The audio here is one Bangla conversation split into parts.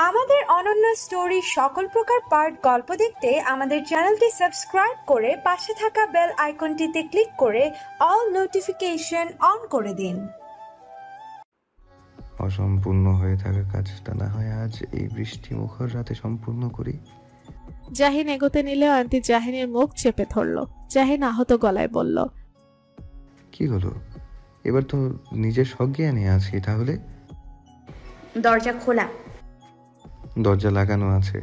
আমাদের অনন্য স্টোরি সকল প্রকার পার্ট গল্প দেখতে আমাদের চ্যানেলটি সাবস্ক্রাইব করে পাশে থাকা বেল আইকনটিতে ক্লিক করে অল নোটিফিকেশন অন করে দিন। অসম্পূর্ণ হয়ে থাকা কাজটা না হয় আজ এই বৃষ্টি মুখর রাতে সম্পূর্ণ করি। জাহিন এগোতে নিলে অয়ন্তী জাহিনের মুখ চেপে ধরল। জাহিন আহত গলায় বলল, কি হলো? এবার তো নিজের সজ্ঞানে আছি। তাহলে দরজা খোলা। দরজা লাগানো আছে।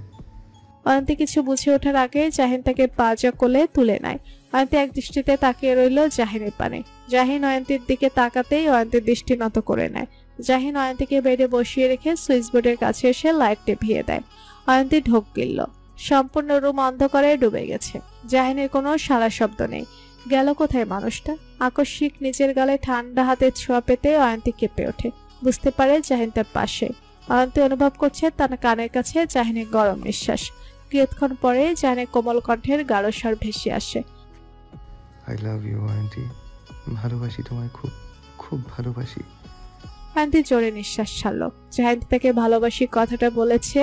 অয়ন্তী কিছু বুঝে ওঠার আগে জাহিন তাকে পাজা কোলে তুলে নেয়। অয়ন্তী এক দৃষ্টিতে তাকিয়ে রইল জাহিনের পানে। জাহিন অয়ন্তীর দিকে তাকাতেই অয়ন্তীর দৃষ্টি নত করে নেয়। জাহিন অয়ন্তীকে বেডে বসিয়ে রেখে সুইচ বোর্ডের কাছে এসে লাইট টেপিয়ে দেয়। অয়ন্তী ঢোক গিলল। সম্পূর্ণ রুম অন্ধকারে ডুবে গেছে। জাহিনের কোনো সারা শব্দ নেই। গেল কোথায় মানুষটা? আকস্মিক নিজের গালে ঠান্ডা হাতের ছোঁয়া পেতে অয়ন্তী কেঁপে ওঠে। বুঝতে পারে জাহিন তার পাশে। অয়ন্তী অনুভব করছে তার কানের কাছে জাহিনের গরম নিঃশ্বাস। কিছুক্ষণ পরে জাহিনের কোমল কণ্ঠের গাঢ় স্বর ভেসে আসে, আই লাভ ইউ আন্টি। ভালোবাসি তোমায়, খুব খুব ভালোবাসি। অয়ন্তী জোরে নিঃশ্বাস ছাড়ল। জাহিন তাকে ভালোবাসি কথাটা বলেছে,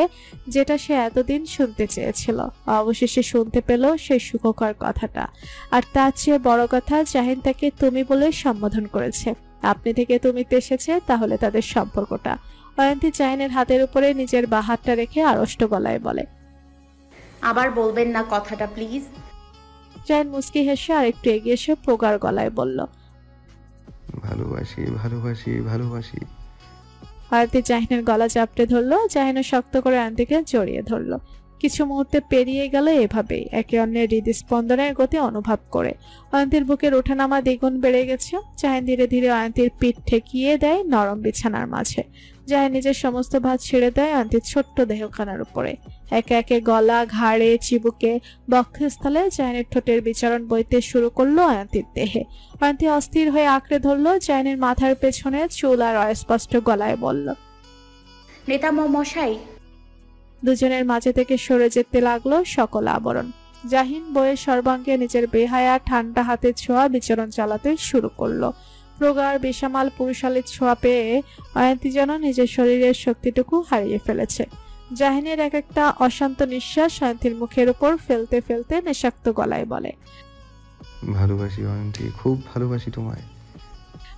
যেটা সে এতদিন শুনতে চেয়েছিল। অবশেষে শুনতে পেল সেই সুখকর কথাটা। আর তার চেয়ে বড় কথা, জাহিন তাকে তুমি বলে সম্বোধন করেছে। আপনি থেকে তুমিতে এসেছে, তাহলে তাদের সম্পর্কটা। অয়ন্তী জাহিনের হাতের উপরে নিজের বাঁ হাতটা রেখে আড়ষ্ট গলায় বলে, আবার বলবেন না কথাটা প্লিজ। জাহিন মুচকি হেসে আর একটু এগিয়ে এসে প্রগাঢ় গলায় বলল, ভালোবাসি ভালোবাসি ভালোবাসি। অয়ন্তী জাহিনের গলা চাপটে ধরলো। জাহিনও শক্ত করে অয়ন্তীকে জড়িয়ে ধরলো। কিছু মুহূর্তে পেরিয়ে গেল এভাবেই, একে অন্যের হৃদস্পন্দনের গতি অনুভব করে। অয়ন্তীর বুকের ওঠানামা দ্বিগুণ বেড়ে গেছে। জাহিন ধীরে ধীরে অয়ন্তীর পিঠ ঠেকিয়ে দেয় নরম বিছানার মাঝে। জাহিন নিজের সমস্ত ভাত ছেড়ে দেয় অয়ন্তীর ছোট্ট দেহখানার উপরে। একে একে গলা, ঘাড়ে, চিবুকে, বক্ষস্থলে জাহিনের ঠোঁটের বিচরণ বইতে শুরু করলো অয়ন্তীর দেহে। অয়ন্তী অস্থির হয়ে আঁকড়ে ধরলো জাহিনের মাথার পেছনে চুল আর অস্পষ্ট গলায় বলল, নেতা মশাই। দুজনের মাঝে থেকে সরে যেতে লাগলো সকল আবরণ। জাহিন বইয়ের সর্বাঙ্গে নিজের বেহায়া ঠান্ডা হাতের ছোঁয়া বিচরণ চালাতে শুরু করলো। প্রগাঢ় বেসামাল পুরুষালীর ছোঁয়া পেয়ে অয়ন্তী যেন নিজের শরীরের শক্তিটুকু হারিয়ে ফেলেছে। জাহিনের এক একটা অশান্ত নিঃশ্বাস অয়ন্তীর মুখের উপর ফেলতে ফেলতে নেশাক্ত গলায় বলে, ভালোবাসি অয়ন্তী, খুব ভালোবাসি তোমায়।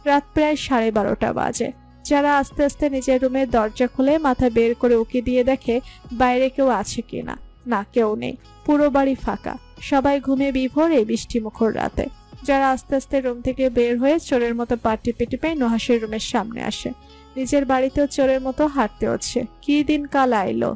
রাত প্রায় 12:30 বাজে। যারা আস্তে আস্তে নিজের রুমের দরজা খুলে মাথা বের করে উকি দিয়ে দেখে বাইরে কেউ আছে কিনা। না, কেউ নেই। পুরো বাড়ি ফাঁকা। সবাই ঘুমে বিভোর এই বৃষ্টি মুখর রাতে। যারা আস্তে আস্তে রুম থেকে বের হয়ে চোরের মতো পা টিপে টিপে নুহাসের রুমের সামনে আসে। নিজের বাড়িতেও চোরের মতো হাঁটতে হচ্ছে। কি দিন কাল আইলো।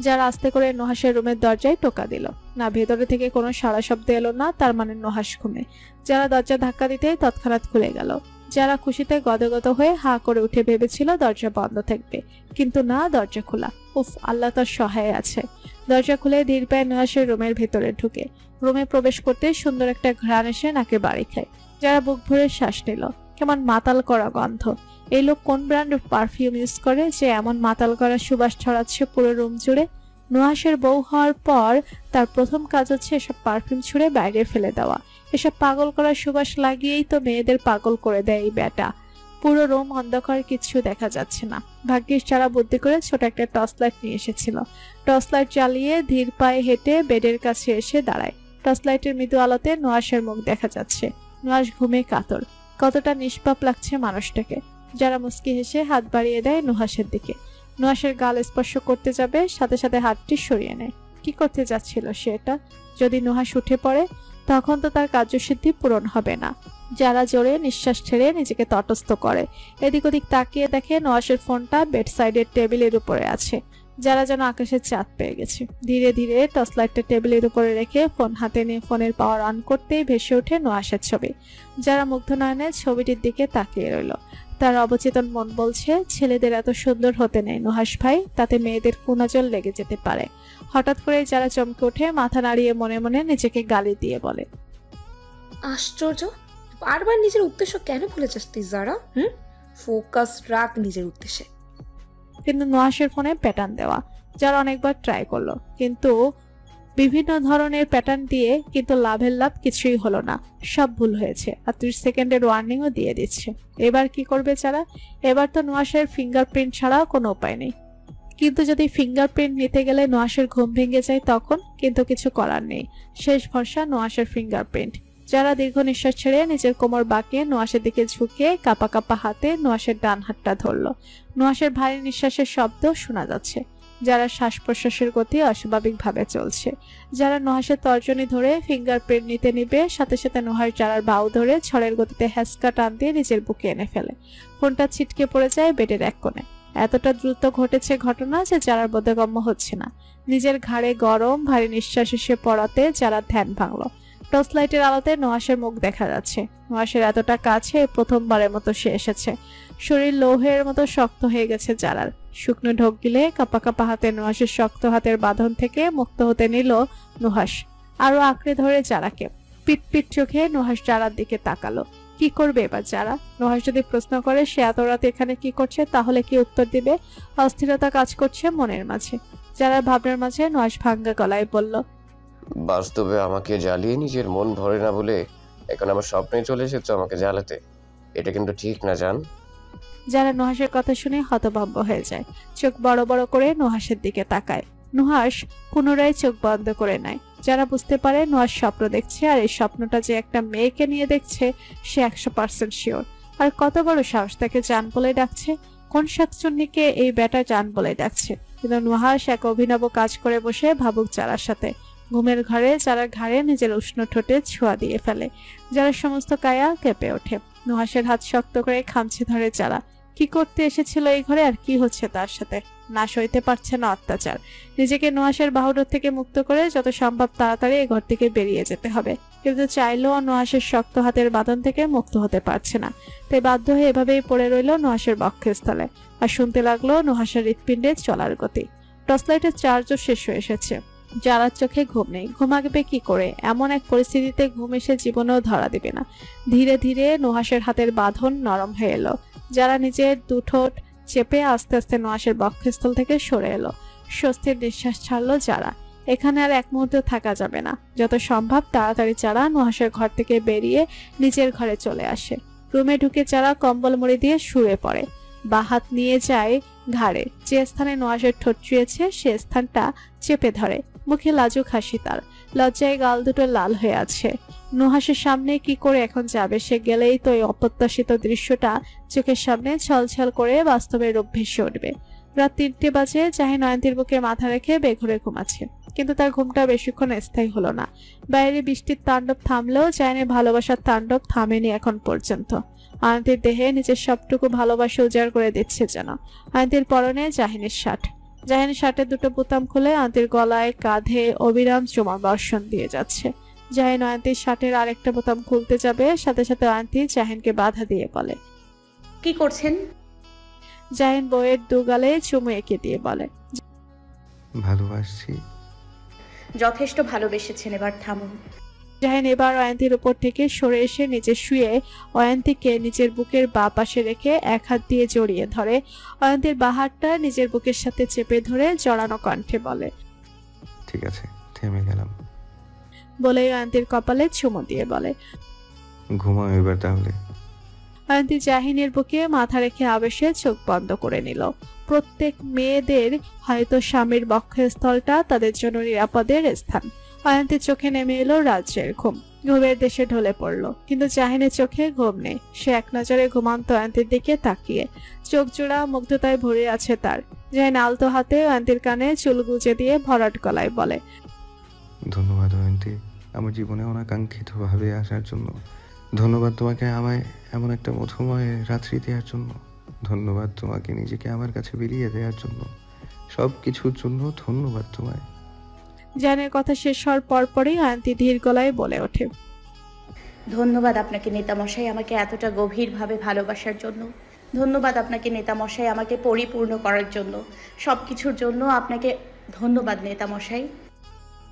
যারা আস্তে করে নুহাসের রুমের দরজায় টোকা দিল। না, ভেতরে থেকে কোনো সাড়া শব্দ এলো না, তার মানে নুহাস ঘুমে। যারা দরজা ধাক্কা দিতে তৎক্ষণাৎ খুলে গেল। যারা খুশিতে গদগদ হয়ে হা করে উঠে ভেবেছিল দরজা বন্ধ থাকবে, কিন্তু না, দরজা খোলা। উফ, আল্লাহ তার সহায় আছে। দরজা খুলে ধীর পায়ে নুহাসের রুমের ভেতরে ঢুকে। রুমে প্রবেশ করতে সুন্দর একটা ঘ্রাণ এসে নাকে বাড়ি খায়। যারা বুক ভরে শ্বাস নিল। কেমন মাতাল করা গন্ধ। এই লোক কোন ব্র্যান্ডের পারফিউম ইউজ করে যে এমন মাতাল করা সুবাস ছড়াচ্ছে পুরো রুম জুড়ে? নুহাসের বউ হওয়ার পর তার প্রথম কাজ হচ্ছে এসব পারফিউম ছুঁড়ে বাইরে ফেলে দেওয়া। এসব পাগল করা সুবাস লাগিয়েই তো মেয়েদের পাগল করে দেয় এই ব্যাটা। পুরো রুম অন্ধকার, কিছু দেখা যাচ্ছে না। ভাগ্যিস যারা বুদ্ধি করে ছোট একটা টর্চ লাইট নিয়ে এসেছিল। টর্চ লাইট জ্বালিয়ে ধীর পায়ে হেঁটে বেডের কাছে এসে দাঁড়ায়। টর্চ লাইটের মৃদু আলোতে নুহাসের মুখ দেখা যাচ্ছে। নুহাস ঘুমে কাতর। কতটা নিষ্পাপ লাগছে মানুষটাকে। যারা মুচকি হেসে হাত বাড়িয়ে দেয় নুহাসের দিকে। নুহাসের গাল স্পর্শ করতে যাবে, সাথে সাথে হাতটি সরিয়ে নেয়। কি করতে যাচ্ছিল সে এটা? যদি নুহাস উঠে পড়ে তখন তো তার কার্যসিদ্ধি পূরণ হবে না। যারা জোরে নিঃশ্বাস ছেড়ে নিজেকে তটস্থ করে। এদিক ওদিক তাকিয়ে দেখে নুহাসের ফোনটা বেড সাইডের টেবিলের উপরে আছে। যারা যেন আকাশের চাঁদ পেয়ে গেছে। ধীরে ধীরে টর্চ লাইটটা টেবিলের উপরে রেখে ফোন হাতে নিয়ে ফোনের পাওয়ার অন করতেই ভেসে ওঠে নুহাসের ছবি। যারা মুগ্ধ নয়নে ছবিটির দিকে তাকিয়ে রইল। তার অবচেতন মন বলছে, ছেলেদের এত সুন্দর হতে নেই নুহাস ভাই, তাতে মেয়েদের কুনজর লেগে যেতে পারে। হঠাৎ করে যারা চমকে ওঠে, মাথা নাড়িয়ে মনে মনে নিজেকে গালি দিয়ে বলে, আশ্চর্য, বারবার নিজের উদ্দেশ্য কেন ভুলে যাস তুই যারা? ফোকাস রাখ নিজের উদ্দেশ্যে। কিন্তু নুহাসের ফোনে প্যাটার্ন দেওয়া। যারা অনেকবার ট্রাই করলো, কিন্তু বিভিন্ন ধরনের প্যাটার্ন দিয়ে, কিন্তু লাভের লাভ কিছুই হলো না। সব ভুল হয়েছে আর 30 সেকেন্ডের ওয়ার্নিংও দিয়ে দিচ্ছে। এবার কি করবে যারা? এবার তো নুহাশের ফিঙ্গারপ্রিন্ট ছাড়া কোনো উপায় নেই। কিন্তু যদি ফিঙ্গারপ্রিন্ট নিতে গেলে নুহাশের ঘুম ভেঙে যায় তখন? কিন্তু কিছু করার নেই, শেষ ভরসা নুহাশের ফিঙ্গারপ্রিন্ট। যারা দীর্ঘ নিঃশ্বাস ছেড়ে নিজের কোমর বাঁকিয়ে নুহাশের দিকে ঝুঁকে কাপা কাপা হাতে নুহাশের ডান হাতটা ধরল। নুহাশের ভারী নিঃশ্বাসের শব্দ শোনা যাচ্ছে। যারা শ্বাস প্রশ্বাসের গতি অস্বাভাবিকভাবে চলছে। যারা নুহাশের তর্জনী ধরে ফিঙ্গারপ্রিন্ট নিতে নিবে, সাথে সাথে নুহাশ যারার বাহু ধরে ঝড়ের গতিতে হ্যাসকা টান দিয়ে নিজের বুকে এনে ফেলে। ফোনটা ছিটকে পড়ে যায় বেডের এক কোণে। এতটা দ্রুত ঘটেছে ঘটনা যে যারার বোধগম্য হচ্ছে না। নিজের ঘাড়ে গরম ভারী নিঃশ্বাস এসে পড়াতে যারা ধ্যান ভাঙল। টর্চ লাইটের আলোতে নুহাশের মুখ দেখা যাচ্ছে। নুহাশের এতটা কাছে প্রথমবারের মতো সে এসেছে। শরীর লৌহের মতো শক্ত হয়ে গেছে যারার। শুকনো ঢোক গিলে কাপা কাপা হাতে নুহাশের শক্ত হাতের বাঁধন থেকে মুক্ত হতে নিল নুহাশ। আরো আঁকড়ে ধরে যারাকে। পিট পিট চোখে নুহাশ যারার দিকে তাকালো। কি করবে এবার যারা? নুহাশ যদি প্রশ্ন করে সে এত রাতে এখানে কি করছে, তাহলে কি উত্তর দিবে? অস্থিরতা কাজ করছে মনের মাঝে। যারা ভাবনার মাঝে নুহাশ ভাঙ্গা গলায় বলল, বাস্তবে আমাকে জ্বালিয়ে নিজের মন ভরে না বলে এখন আমার স্বপ্নে চলে এসেছো আমাকে জ্বালাতে। এটা কিন্তু ঠিক না জান। যারা নুহাশের কথা শুনে হতভম্ব হয়ে যায়। চোখ বড় বড় করে নুহাশের দিকে তাকায়। নুহাশ পুনরায় চোখ বন্ধ করে নেয়। যারা বুঝতে পারে নুহাশ স্বপ্ন দেখছে, আর এই স্বপ্নটা যে একটা মেয়েকে নিয়ে দেখছে সে 100% শিওর। আর কত বড় সাহস তাকে জান বলে ডাকছে। কোন শাকচুন্নিকে এই বেটা জান বলে ডাকছে? কিন্তু নুহাশ এক অভিনব কাজ করে বসে ভাবুক যারার সাথে। ঘুমের ঘরে যারা ঘাড়ে নিজের উষ্ণ ঠোঁটে ছোঁয়া দিয়ে ফেলে। যারা সমস্ত কায়া কেঁপে ওঠে। নুহাশের হাত শক্ত করে খামচে ধরে যারা। কি করতে এসেছিল এই ঘরে আর কি হচ্ছে তার সাথে? না সইতে পারছে না অত্যাচার। নিজেকে নুহাশের বাহুডোর থেকে মুক্ত করে যত সম্ভব তাড়াতাড়ি এই ঘর থেকে বেরিয়ে যেতে হবে। কিন্তু চাইলেও নুহাশের শক্ত হাতের বাঁধন থেকে মুক্ত হতে পারছে না। তাই বাধ্য হয়ে এভাবেই পড়ে রইল নুহাশের বক্ষস্থলে। আর শুনতে লাগলো নুহাশের হৃৎপিণ্ডে চলার গতি। টর্চলাইটের চার্জও শেষ হয়ে এসেছে। যারার চোখে ঘুম নেই। ঘুমাবে কি করে? এমন এক পরিস্থিতিতে ঘুম এসে জীবনেও ধরা দিবে না। ধীরে ধীরে নুহাশের হাতের বাঁধন নরম হয়ে এলো। যারা নিজের দুঠোঁট চেপে আস্তে আস্তে নুহাশের বক্ষস্থল থেকে সরে এলো। স্বস্তির নিঃশ্বাস ছাড়লো যারা। এখানে আর এক মুহূর্ত থাকা যাবে না। যত সম্ভব তাড়াতাড়ি যারা নুহাশের ঘর থেকে বেরিয়ে নিজের ঘরে চলে আসে। রুমে ঢুকে যারা কম্বল মুড়ি দিয়ে শুয়ে পড়ে। বা হাত নিয়ে যায় ঘাড়ে। যে স্থানে নুহাশের ঠোঁট চুয়েছে সে স্থানটা চেপে ধরে। মুখে লাজুক হাসি তার। লজ্জায় গাল দুটো লাল হয়ে আছে। নুহাশের সামনে কি করে এখন যাবে? সে গেলেই তো এই অপ্রত্যাশিত দৃশ্যটা চোখের সামনে ছলছল করে বাস্তবের রূপ ভেসে উঠবে। রাত 3টে বাজে। জাহিন নয়নতীর বুকে মাথা রেখে বেঘরে ঘুমাচ্ছে। কিন্তু তার ঘুমটা বেশিক্ষণ স্থায়ী হলো না। বাইরে বৃষ্টির তাণ্ডব থামলেও জাহিনের ভালোবাসার তাণ্ডব থামেনি এখন পর্যন্ত। আয়ন্তীর দেহে নিজের সবটুকু ভালোবাসা উজাড় করে দিচ্ছে যেন। আয়ন্তীর পরনে জাহিনের শার্ট। জাহিনের শার্টের দুটো বোতাম খুলে আয়ন্তীর গলায় কাঁধে অবিরাম চুমা বর্ষণ দিয়ে যাচ্ছে। জাহিন অয়ন্তীর শার্টের আরেকটা বোতাম খুলতে যাবে, সাথে সাথে অয়ন্তী জাহিনকে বাধা দিয়ে বলে, কি করছেন? জাহিন বইয়ের দুগালে চুমু এঁকে দিয়ে বলে, ভালোবাসছি। যথেষ্ট ভালোবেসেছেন, এবার থামুন। জাহিন এবার অয়ন্তীর উপর থেকে সরে এসে নিচে শুয়ে অয়ন্তীকে নিজের বুকের বাঁ পাশে রেখে এক হাত দিয়ে জড়িয়ে ধরে। অয়ন্তীর বাঁ হাতটা নিজের বুকের সাথে চেপে ধরে জড়ানো কণ্ঠে বলে, ঠিক আছে, থেমে গেলাম। বলে অয়ন্তীর কপালে চুমু দিয়ে বলে, ঘুমাও এবার তাহলে। অয়ন্তী জাহিনের বুকে মাথা রেখে আবেশে চোখ বন্ধ করে নিল। প্রত্যেক মেয়েদের হয়তো স্বামীর বক্ষস্থলটা তাদের জন্য নিরাপদের স্থান। অয়ন্তীর চোখে নেমে এলো রাজ্যের ঘুম। ঘুমের দেশে ঢলে পড়লো। কিন্তু জাহিনের চোখে ঘুম নেই। সে এক নজরে ঘুমান্ত অয়ন্তীর দিকে তাকিয়ে। চোখ জোড়া মুগ্ধতায় ভরে আছে তার। জাহিন আলতো হাতে অয়ন্তীর কানে চুল গুজে দিয়ে ভরাট গলায় বলে, ধন্যবাদ অয়ন্তী, আমার জীবনে অনাকাঙ্ক্ষিত ভাবে আসার জন্য। ধন্যবাদ তোমাকে আমায় এমন একটা মধুময় রাত্রি দেওয়ার জন্য। ধন্যবাদ তোমাকে নিজেকে আমার কাছে বিলিয়ে দেওয়ার জন্য। সব কিছুর জন্য ধন্যবাদ তোমায়। জাহিনের কথা শেষ হওয়ার পরপরই অয়ন্তী ধীর গলায় বলে ওঠে, ধন্যবাদ আপনাকে নেতামশাই আমাকে এতটা গভীরভাবে ভালোবাসার জন্য। ধন্যবাদ আপনাকে নেতামশাই আমাকে পরিপূর্ণ করার জন্য। সব কিছুর জন্য আপনাকে ধন্যবাদ নেতামশাই।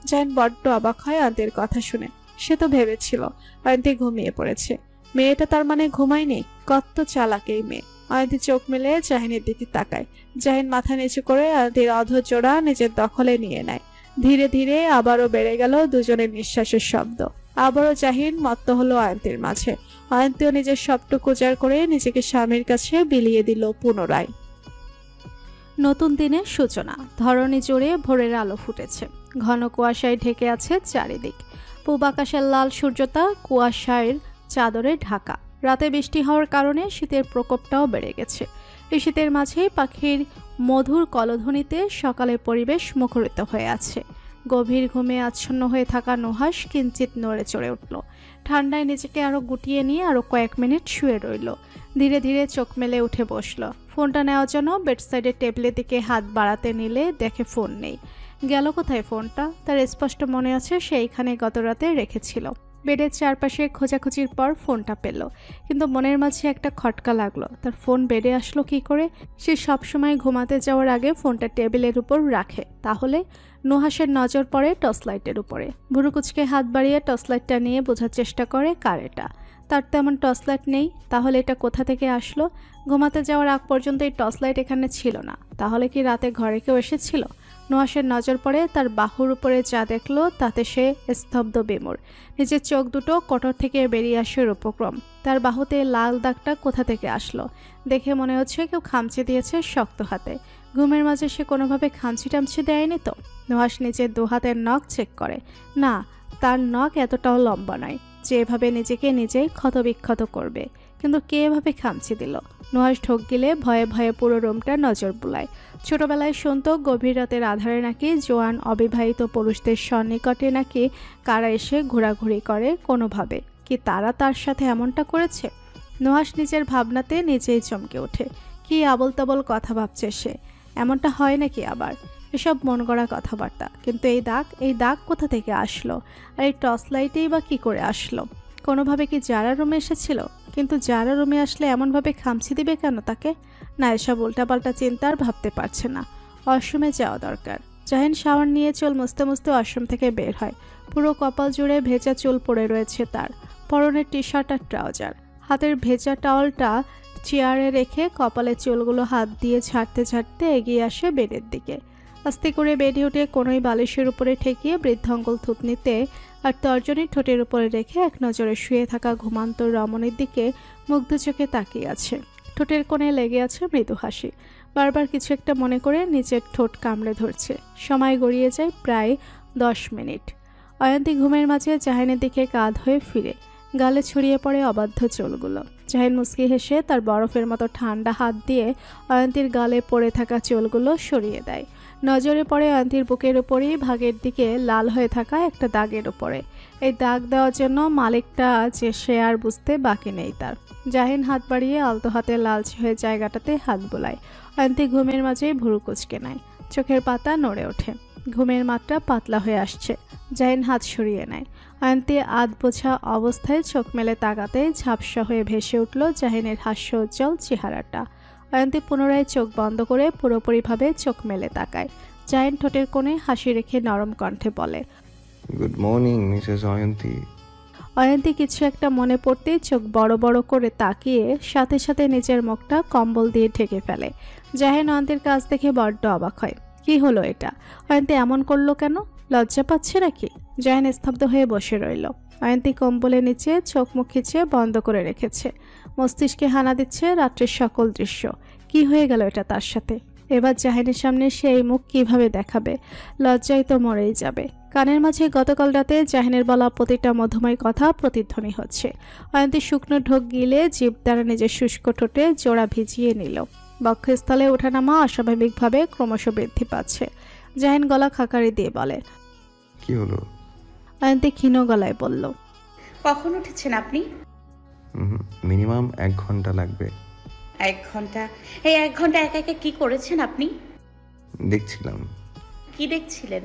জাহিন বড্ড অবাক হয় অয়ন্তীর কথা শুনে। সে তো ভেবেছিল অয়ন্তী ঘুমিয়ে পড়েছে। মেয়েটা তার মানে ঘুমায়নি? কত চালাক এই মেয়ে। অয়ন্তী চোখ মেলে জাহিনের দিকে তাকায়। জাহিন মাথা নিচু করে অয়ন্তীর অধর জোড়া নিজের দখলে নিয়ে নেয়। ধীরে ধীরে আবারও বেড়ে গেল দুজনের নিঃশ্বাসের শব্দ। আবারও জাহিন মত্ত হলো অয়ন্তীর মাঝে। অয়ন্তীও নিজের সবটুকু উজাড় করে নিজেকে স্বামীর কাছে বিলিয়ে দিল পুনরায়। নতুন দিনের সূচনা। ধরণী জুড়ে ভোরের আলো ফুটেছে। ঘন কুয়াশায় ঢেকে আছে চারিদিক। পূব আকাশের লাল সূর্যতা কুয়াশার চাদরে ঢাকা। রাতে বৃষ্টি হওয়ার কারণে শীতের প্রকোপটাও বেড়ে গেছে। এই শীতের মাঝে পাখির মধুর কলধ্বনিতে সকালের পরিবেশ মুখরিত হয়ে আছে। গভীর ঘুমে আচ্ছন্ন হয়ে থাকা নুহাস কিঞ্চিত নড়ে চড়ে উঠল। ঠান্ডায় নিজেকে আরো গুটিয়ে নিয়ে আরো কয়েক মিনিট শুয়ে রইল। ধীরে ধীরে চোখ মেলে উঠে বসলো। ফোনটা নেওয়ার জন্য বেডসাইডের টেবিলের দিকে হাত বাড়াতে নিলে দেখে ফোন নেই। গেল কোথায় ফোনটা? তার স্পষ্ট মনে আছে সেইখানে গত রাতে রেখেছিল। বেডের চারপাশে খোঁজাখুঁজির পর ফোনটা পেল, কিন্তু মনের মাঝে একটা খটকা লাগলো। তার ফোন বেডে আসলো কি করে? সে সবসময় ঘুমাতে যাওয়ার আগে ফোনটা টেবিলের উপর রাখে। তাহলে নুহাসের নজর পড়ে টর্চ লাইটের উপরে। ভুরুকুচকে হাত বাড়িয়ে টর্চ লাইটটা নিয়ে বোঝার চেষ্টা করে কার এটা। তার তেমন টর্চ লাইট নেই। তাহলে এটা কোথা থেকে আসলো? ঘুমাতে যাওয়ার আগ পর্যন্ত এই টর্চ লাইট এখানে ছিল না। তাহলে কি রাতে ঘরে কেউ এসেছিল? নুহাসের নজর পড়ে তার বাহুর উপরে যা দেখলো তাতে সে স্তব্ধ বিমূঢ়। নিজের চোখ দুটো কোটর থেকে বেরিয়ে আসার উপক্রম। তার বাহুতে লাল দাগটা কোথা থেকে আসলো? দেখে মনে হচ্ছে কেউ খামচে দিয়েছে শক্ত হাতে। ঘুমের মাঝে সে কোনোভাবে খামচি টামচি দেয়নি তো? নুহাস নিজের দু হাতের নখ চেক করে। না, তার নখ এতটাও লম্বা নয় যে এভাবে নিজেকে নিজেই ক্ষতবিক্ষত করবে। কিন্তু কে এভাবে খামচি দিল? নুহাস ঢোক গিলে ভয়ে ভয়ে পুরো রুমটা নজর বুলায়। ছোটবেলায় শুনত গভীর রাতের আধারে নাকি জোয়ান অবিবাহিত পুরুষদের সন্নিকটে নাকি কারা এসে ঘোরাঘুরি করে কোনোভাবে। কি তারা তার সাথে এমনটা করেছে? নুহাস নিজের ভাবনাতে নিজেই চমকে ওঠে। কি আবল তাবল কথা ভাবছে সে। এমনটা হয় নাকি আবার? এসব মন গড়া কথাবার্তা। কিন্তু এই দাগ কোথা থেকে আসলো? আর এই টর্চ লাইটেই বা কি করে আসলো? কোনোভাবে কি যারা রুমে এসেছিল? কিন্তু যারা রুমে আসলে এমনভাবে খামচি দিবে কেন তাকে? না, এসব উল্টাপাল্টা চিন্তা আর ভাবতে পারছে না। ওয়াশরুমে যাওয়া দরকার। জাহিন শাওয়ার নিয়ে চুল মুছতে মুছতে ওয়াশরুম থেকে বের হয়। পুরো কপাল জুড়ে ভেজা চুল পড়ে রয়েছে তার। পরনের টি শার্ট আর ট্রাউজার। হাতের ভেজা টাওয়ালটা চেয়ারে রেখে কপালের চুলগুলো হাত দিয়ে ঝাড়তে ঝাড়তে এগিয়ে আসে বেডের দিকে। আস্তে করে বেডে উঠে কোনোই বালিশের উপরে ঠেকিয়ে বৃদ্ধাঙ্গুল থুতনিতে আর তর্জনী ঠোঁটের উপরে রেখে এক নজরে শুয়ে থাকা ঘুমান্ত রমণীর দিকে মুগ্ধ চোখে তাকিয়ে আছে। ঠোঁটের কোণে লেগে আছে মৃদু হাসি। বারবার কিছু একটা মনে করে নিজের ঠোঁট কামড়ে ধরছে। সময় গড়িয়ে যায় প্রায় 10 মিনিট। অয়ন্তী ঘুমের মাঝে জাহিনের দিকে কাঁধ হয়ে ফিরে। গালে ছড়িয়ে পড়ে অবাধ্য চুলগুলো। জাহিন মুচকি হেসে তার বরফের মতো ঠান্ডা হাত দিয়ে অয়ন্তীর গালে পড়ে থাকা চুলগুলো সরিয়ে দেয়। নজরে পড়ে অয়ন্তীর বুকের উপরেই ভাগের দিকে লাল হয়ে থাকা একটা দাগের উপরে। এই দাগ দেওয়ার জন্য মালিকটা যে সে আর বুঝতে বাকি নেই তার। জাহিন হাত বাড়িয়ে আলতো হাতে লালচে হয়ে জায়গাটাতে হাত বোলায়। অয়ন্তী ঘুমের মাঝেই ভুরু কুঁচকে নেয়। চোখের পাতা নড়ে ওঠে। ঘুমের মাত্রা পাতলা হয়ে আসছে। জাহিন হাত সরিয়ে নেয়। অয়ন্তী আধ বোঝা অবস্থায় চোখ মেলে তাকাতে ঝাপসা হয়ে ভেসে উঠল জাহিনের হাস্যোজ্জ্বল চেহারাটা। অয়ন্তী পুনরায় চোখ বন্ধ করে পুরোপুরিভাবে চোখ মেলে তাকায়। জাহিন ঠোঁটের কোণে হাসি রেখে নরম কণ্ঠে বলে, good morning Mrs Ayanti. Ayanti কিছু একটা মনে পড়তেই চোখ বড় বড় করে তাকিয়ে সাথে সাথে নিজের মুখটা কম্বল দিয়ে ঢেকে ফেলে। জাহিন অয়ন্তীর কাছ দেখে বড্ড অবাক হয়। কি হলো এটা? অয়ন্তী এমন করলো কেন? লজ্জা পাচ্ছে নাকি? জাহিন স্তব্ধ হয়ে বসে রইল। অয়ন্তী কম্বলের নিচে চোখ মুখ খিচে বন্ধ করে রেখেছে। মস্তিষ্কে হানা দিচ্ছে রাত্রের সকল দৃশ্য। কি হয়ে গেল এটা তার সাথে? এবার জাহিনের সামনে সে এই মুখ কিভাবে দেখাবে? লজ্জায় তো মরেই যাবে। কানের মাঝে গতকাল রাতে জাহিনের বলা প্রতিটা মধুময় কথা প্রতিধ্বনি হচ্ছে। অয়ন্তী শুকনো ঢোক গিলে জিভ দ্বারা নিজের শুষ্ক ঠোঁটে জোড়া ভিজিয়ে নিল। বক্ষস্থলে ওঠানামা অস্বাভাবিকভাবে ক্রমশ বৃদ্ধি পাচ্ছে। জাহিন গলা খাকারি দিয়ে বলে, কি হলো? অয়ন্তী ক্ষীণ গলায় বলল, কখন উঠেছেন আপনি? মিনিমাম 1 ঘন্টা লাগবে। 1 ঘন্টা? এই 1 ঘন্টা একা একা কি করেছেন আপনি? দেখছিলাম। কি দেখছিলেন?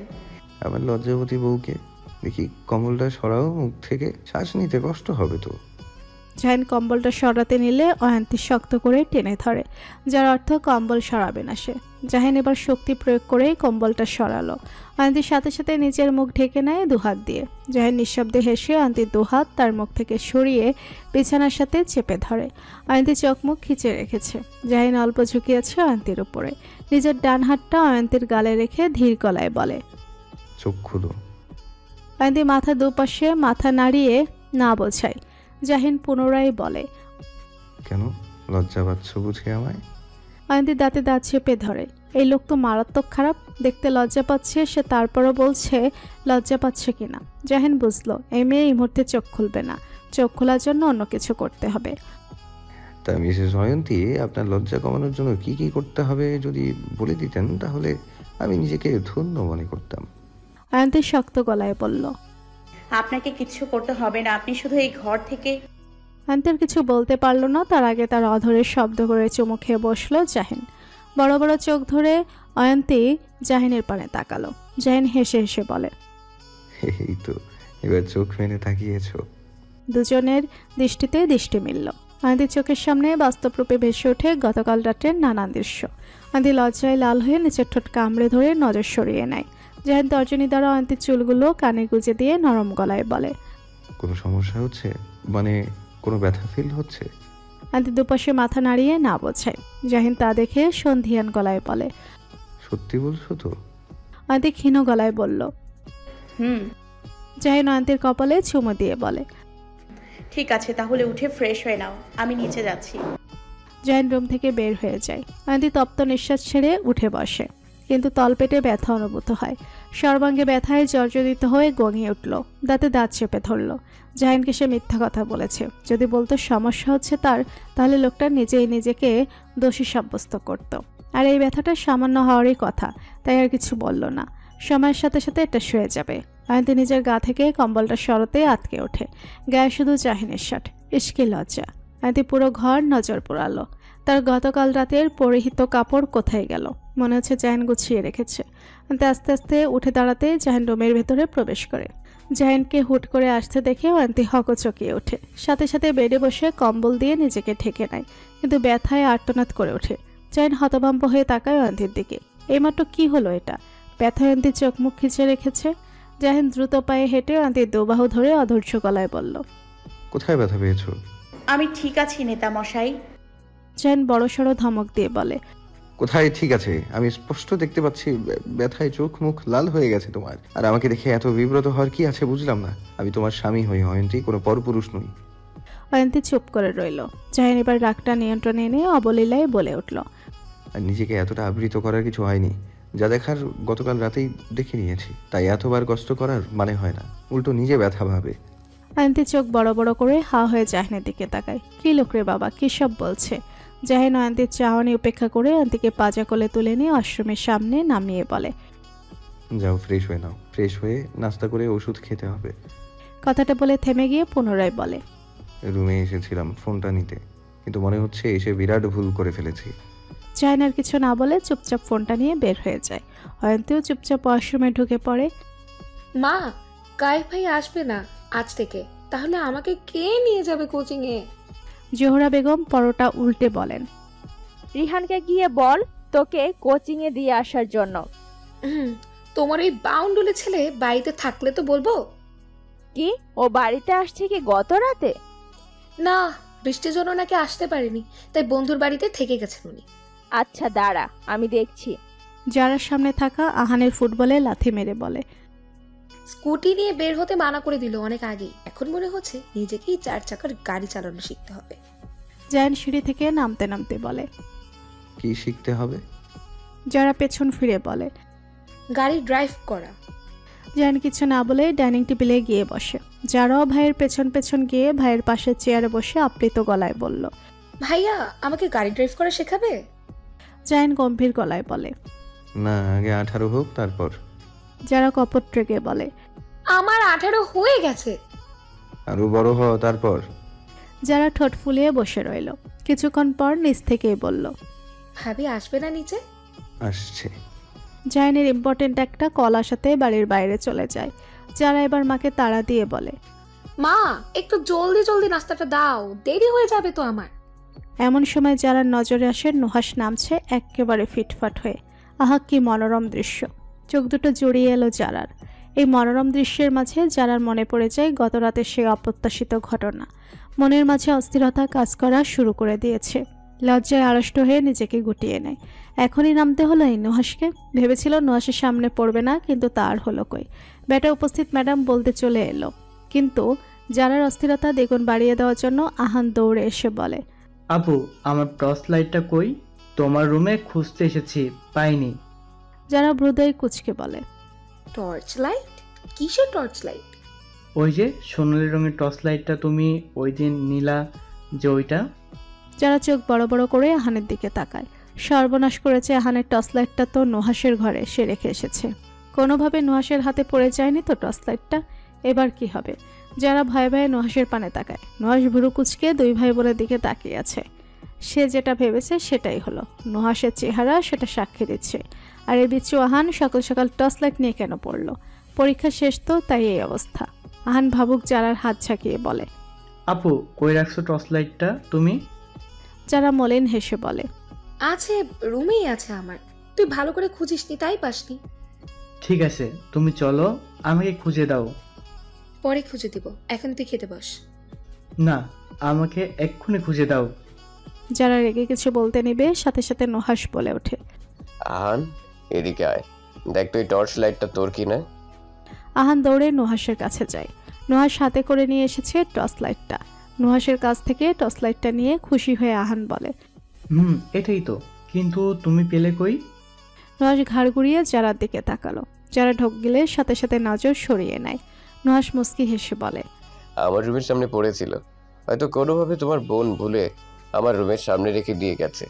আমার লজ্জাবতী বউকে। দেখি কম্বলটা সরাও মুখ থেকে, শ্বাস নিতে কষ্ট হবে তো। জাহিন কম্বলটা সরাতে নিলে অয়ন্তী শক্ত করে টেনে ধরে, যার অর্থ কম্বল সরাবে না সে। জাহিন এবার শক্তি প্রয়োগ করেই কম্বলটা সরালো। অয়ন্তীর সাথে সাথে নিজের মুখ ঢেকে নেয় দুহাত দিয়ে। জাহিন নিঃশব্দে হেসে অয়ন্তীর দুহাত তার মুখ থেকে সরিয়ে বিছানার সাথে চেপে ধরে। অয়ন্তী চোখ মুখ খিচে রেখেছে। জাহিন অল্প ঝুঁকিয়েছে অয়ন্তীর উপরে। নিজের ডান হাতটা অয়ন্তীর গালে রেখে ধীর গলায় বলে, চোখ খুলো। অয়ন্তী মাথা দুপাশে মাথা নাড়িয়ে না বোঝায়। জাহিন পুনরায় বলে, কেন লজ্জা পাচ্ছ বুঝি আমায়? অয়ন্তী দাঁতে দাঁত চেপে ধরে। এই লোক তো মারাত্মক খারাপ, দেখতে লজ্জা পাচ্ছে সে, তারপরও বলছে লজ্জা পাচ্ছে কিনা। জাহিন বুঝলো এই মেয়ে এই মুহূর্তে চোখ খুলবে না, চোখ খোলার জন্য অন্য কিছু করতে হবে। তা মিসেস অয়ন্তী, আপনার লজ্জা কমানোর জন্য কি কি করতে হবে যদি বলে দিতেন তাহলে আমি নিজেকে ধন্য মনে করতাম। অয়ন্তী শক্ত গলায় বলল, আপনাকে কিচ্ছু করতে হবে না, আপনি শুধু এই ঘর থেকে। অয়ন্তীর কিছু বলতে পারল না, তার আগে তার অধরে শব্দ করে চুমু খেয়ে বসলো জাহিন। বড় বড় চোখ ধরে অয়ন্তী জাহিনের পানে তাকালো। জাহিন হেসে হেসে বলে, এই তো এবার চোখ মেলে তাকিয়েছ। দুজনের দৃষ্টিতে দৃষ্টি মিলল। অয়ন্তীর চোখের সামনে বাস্তব রূপে ভেসে ওঠে গতকাল রাতের নানান দৃশ্য। অয়ন্তী লজ্জায় লাল হয়ে নিচের ঠোঁট কামড়ে ধরে নজর সরিয়ে নেয়। জাহিন তর্জনী দ্বারা অয়ন্তীর চুলগুলো কানে গুজে দিয়ে নরম গলায় বলে, কোনো সমস্যা হচ্ছে? মানে কোনো ব্যথা ফিল হচ্ছে? অয়ন্তী দুপাশে মাথা নাড়িয়ে না বোঝায়। জাহিন তা দেখে সন্ধিয়ান গলায় বলে, সত্যি বলছো তো? অয়ন্তী ক্ষীণ গলায় বলল। হুম, জাহিন অয়ন্তীর কপালে চুমু দিয়ে বলে, ঠিক আছে, তাহলে উঠে ফ্রেশ হয়ে নাও, আমি নিচে যাচ্ছি। জাহিন রুম থেকে বের হয়ে যায়। অয়ন্তী তপ্ত নিঃশ্বাস ছেড়ে উঠে বসে, কিন্তু তলপেটে ব্যথা অনুভূত হয়। সর্বাঙ্গে ব্যথায় জর্জরিত হয়ে গঙিয়ে উঠল, দাঁতে দাঁত চেপে ধরল। জাহিনকে সে মিথ্যা কথা বলেছে। যদি বলতো সমস্যা হচ্ছে তার, তাহলে লোকটা নিজেই নিজেকে দোষী সাব্যস্ত করত। আর এই ব্যথাটা সামান্য হওয়ারই কথা, তাই আর কিছু বলল না। সময়ের সাথে সাথে এটা শুয়ে যাবে। অয়ন্তী নিজের গা থেকে কম্বলটা সরতে আটকে ওঠে। গায়ে শুধু জাহিনের শার্ট। ইশকি লজ্জা। অয়ন্তী পুরো ঘর নজর পোড়ালো। তার গতকাল রাতের পরিহিত কাপড় কোথায় গেল? মনে হচ্ছে জাহিন গুছিয়ে রেখেছে। আস্তে আস্তে উঠে দাঁড়াতে জাহিন রুমের ভেতরে প্রবেশ করে। জাহিনকে হুট করে আসতে দেখে অয়ন্তী হকচকিয়ে ওঠে। সাথে সাথে বেডে বসে কম্বল দিয়ে নিজেকে ঢেকে নেয়, কিন্তু ব্যথায় আর্তনাদ করে ওঠে। জাহিন হতভম্ব হয়ে তাকায় অয়ন্তীর দিকে। এইমাত্র কি হলো এটা? ব্যথা অয়ন্তীর চোখ মুখ খিচে রেখেছে। জাহিন দ্রুত পায়ে হেঁটে অয়ন্তীর দুবাহু ধরে অধৈর্য গলায় বলল, কোথায় ব্যথা পেয়েছো? আমি ঠিক আছি নেতামশাই। জাহিন বড়সড় ধমক দিয়ে বলে, কোথায় ঠিক আছে? আমি স্পষ্ট দেখতে পাচ্ছি ব্যথায় চোখ মুখ লাল হয়ে গেছে তোমার। আর আমাকে দেখে এত বিব্রত হওয়ার কি আছে বুঝলাম না। আমি তোমার স্বামী হই অয়ন্তী, কোনো পরপুরুষ নই। অয়ন্তী চুপ করে রইল। জাহিন এবার রাগটা নিয়ন্ত্রণে এনে অবলীলায় বলে উঠল, আর নিজেকে এতটা আবৃত করার কিছু হয়নি। যা দেখার গতকাল রাতেই দেখে নিয়েছি, তাই এতবার কষ্ট করার মানে হয় না। উল্টো নিজে ব্যথা ভাবে। অয়ন্তী চোখ বড় বড় করে হা হয়ে জাহিনের দিকে তাকায়। কি লোক রে বাবা, কি সব বলছে? জাহিন অয়ন্তীর চাহনি উপেক্ষা করে অয়ন্তীকে পাজা কোলে তুলে নিয়ে আশ্রমের সামনে নামিয়ে বলে, যাও ফ্রেশ হয়ে নাও। ফ্রেশ হয়ে নাস্তা করে ওষুধ খেতে হবে। কথাটা বলে থেমে গিয়ে পুনরায় বলে, রুমে এসেছিলাম ফোনটা নিতে, কিন্তু মনে হচ্ছে এসে বিরাট ভুল করে ফেলেছি। জাহিন আর কিছু না বলে চুপচাপ ফোনটা নিয়ে বের হয়ে যায়। অয়ন্তীও চুপচাপ ওয়াশরুমে ঢুকে পড়ে। মা, কাইফ ভাই আসবে না আজ থেকে, তাহলে আমাকে কে নিয়ে যাবে কোচিং এ? জোহরা বেগম পরোটা উল্টে বলেন, রিহানকে গিয়ে বল তোকে কোচিং এ দিয়ে আসার জন্য। তোমার এই বাউন্ডুলে ছেলে বাড়িতে থাকলে তো বলবো। কি ও বাড়িতে আসছে কি গত রাতে? না, বৃষ্টির জন্য নাকি আসতে পারেনি, তাই বন্ধুর বাড়িতে থেকে গেছেন উনি। আচ্ছা দাঁড়া, আমি দেখছি। যারার সামনে থাকা আহানের ফুটবলে লাথি মেরে বলে, স্কুটি নিয়ে বের হতে মানা করে দিল অনেক আগেই। এখন মনে হচ্ছে নিজেকেই 4 চাকার গাড়ি চালানো শিখতে হবে। জায়ান সিঁড়ি থেকে নামতে নামতে বলে, কি শিখতে হবে? যারা পেছন ফিরে বলে, গাড়ি ড্রাইভ করা। জায়ান কিছু না বলে ডাইনিং টেবিলে গিয়ে বসে। যারাও ভাইয়ের পেছন পেছন গিয়ে ভাইয়ের পাশে চেয়ারে বসে আপ্লিত গলায় বলল, ভাইয়া আমাকে গাড়ি ড্রাইভ করা শেখাবে? জায়ান গম্ভীর গলায় বলে, না, আগে 18 হোক তারপর। যারা কপট রেগে বলে, আমার 18 হয়ে গেছে। আরো বড় হও তারপর। যারা ঠোঁট ফুলিয়ে বসে রইল। কিছুক্ষণ পর নিচ থেকেই বলল, ভাবি আসবে না নিচে? আসছে। জায়ানের ইম্পর্টেন্ট একটা কল আসাতে বাড়ির বাইরে চলে যায়। যারা এবার মাকে তাড়া দিয়ে বলে, মা একটু জলদি জলদি নাস্তাটা দাও, দেরি হয়ে যাবে তো আমার। এমন সময় যারা নজরে আসে নুহাস নামছে একেবারে ফিটফাট হয়ে। আহা কি মনোরম দৃশ্য! চোখ দুটো জড়িয়ে এলো যারার। এই মনোরম দৃশ্যের মাঝে যারার মনে পড়ে যায় গত রাতে সে অপ্রত্যাশিত ঘটনা। মনের মাঝে অস্থিরতা কাজ করা শুরু করে দিয়েছে। লজ্জায় আড়ষ্ট হয়ে নিজেকে গুটিয়ে নেয়। এখনই নামতে হলো এই নুহাসকে। ভেবেছিল নুহাসের সামনে পড়বে না, কিন্তু তার হলো কই। বেটা উপস্থিত ম্যাডাম বলতে চলে এলো, কিন্তু যারার অস্থিরতা দ্বিগুণ বাড়িয়ে দেওয়ার জন্য আহান দৌড়ে এসে বলে, আপু, আমার টর্চ লাইটটা কই? তোমার রুমে খুঁজতে এসেছি, পাইনি। যারা হৃদয় কুচকে বলে, টর্চ লাইট? কিসের টর্চ লাইট? ওই যে সোনালি রঙের টর্চ লাইটটা তুমি ওই দিন নীলা, যে ওইটা। যারা চোখ বড় বড় করে আহানের দিকে তাকায়। সর্বনাশ করেছে আহানের টর্চ লাইটটা তো নুহাসের ঘরে সে রেখে এসেছে। কোনোভাবে নুহাসের হাতে পড়ে যায়নি তো টর্চ লাইটটা? এবার কি হবে? যারা ভয়ে ভয়ে নুহাসের পানে তাকায়। নুহাস ভুরু কুচকে দুই ভাই বোনের দিকে তাকিয়ে আছে। সে যেটা ভেবেছে সেটাই হলো। নুহাসের চেহারা সেটা সাক্ষী দিচ্ছে। আর এই বিচ্ছু আহান সকাল সকাল টর্চ লাইট নিয়ে কেন পড়লো? পরীক্ষা শেষ তো, তাই এই অবস্থা। আহান ভাবুক যারার হাত ঝাঁকিয়ে বলে, আপু, কই রাখছো টর্চ লাইটটা তুমি? যারা মলিন হেসে বলে, আছে, রুমেই আছে আমার। তুই ভালো করে খুঁজিসনি, তাই পাসনি। ঠিক আছে, তুমি চলো, আমাকে খুঁজে দাও। পরে খুঁজে দিব, এখন তুই খেতে বস। না, আমাকে এক্ষুনি খুঁজে দাও। যারা রেগে কিছু বলতে নিবে, সাথে সাথে নুহাস বলে ওঠে, আহান, এদিকে আয়, দেখ তো এই টর্চ লাইটটা তোর কিনা। আহান দৌড়ে নুহাসের কাছে যায়। নুহাস হাতে করে নিয়ে এসেছে টর্চ লাইটটা। নুহাসের কাছ থেকে টর্চ লাইটটা নিয়ে খুশি হয়ে আহান বলে, এটাই তো, কিন্তু তুমি পেলে কই? নুহাস ঘাড় ঘুরিয়ে যারার দিকে তাকালো। যারা ঢোক গেলে সাথে সাথে নজর সরিয়ে নেয়। নুহাস মুস্কি হেসে বলে, আমার রুমের সামনে পড়েছিল, হয়তো কোনোভাবে তোমার বোন ভুলে আমার রুমের সামনে রেখে দিয়ে গেছে।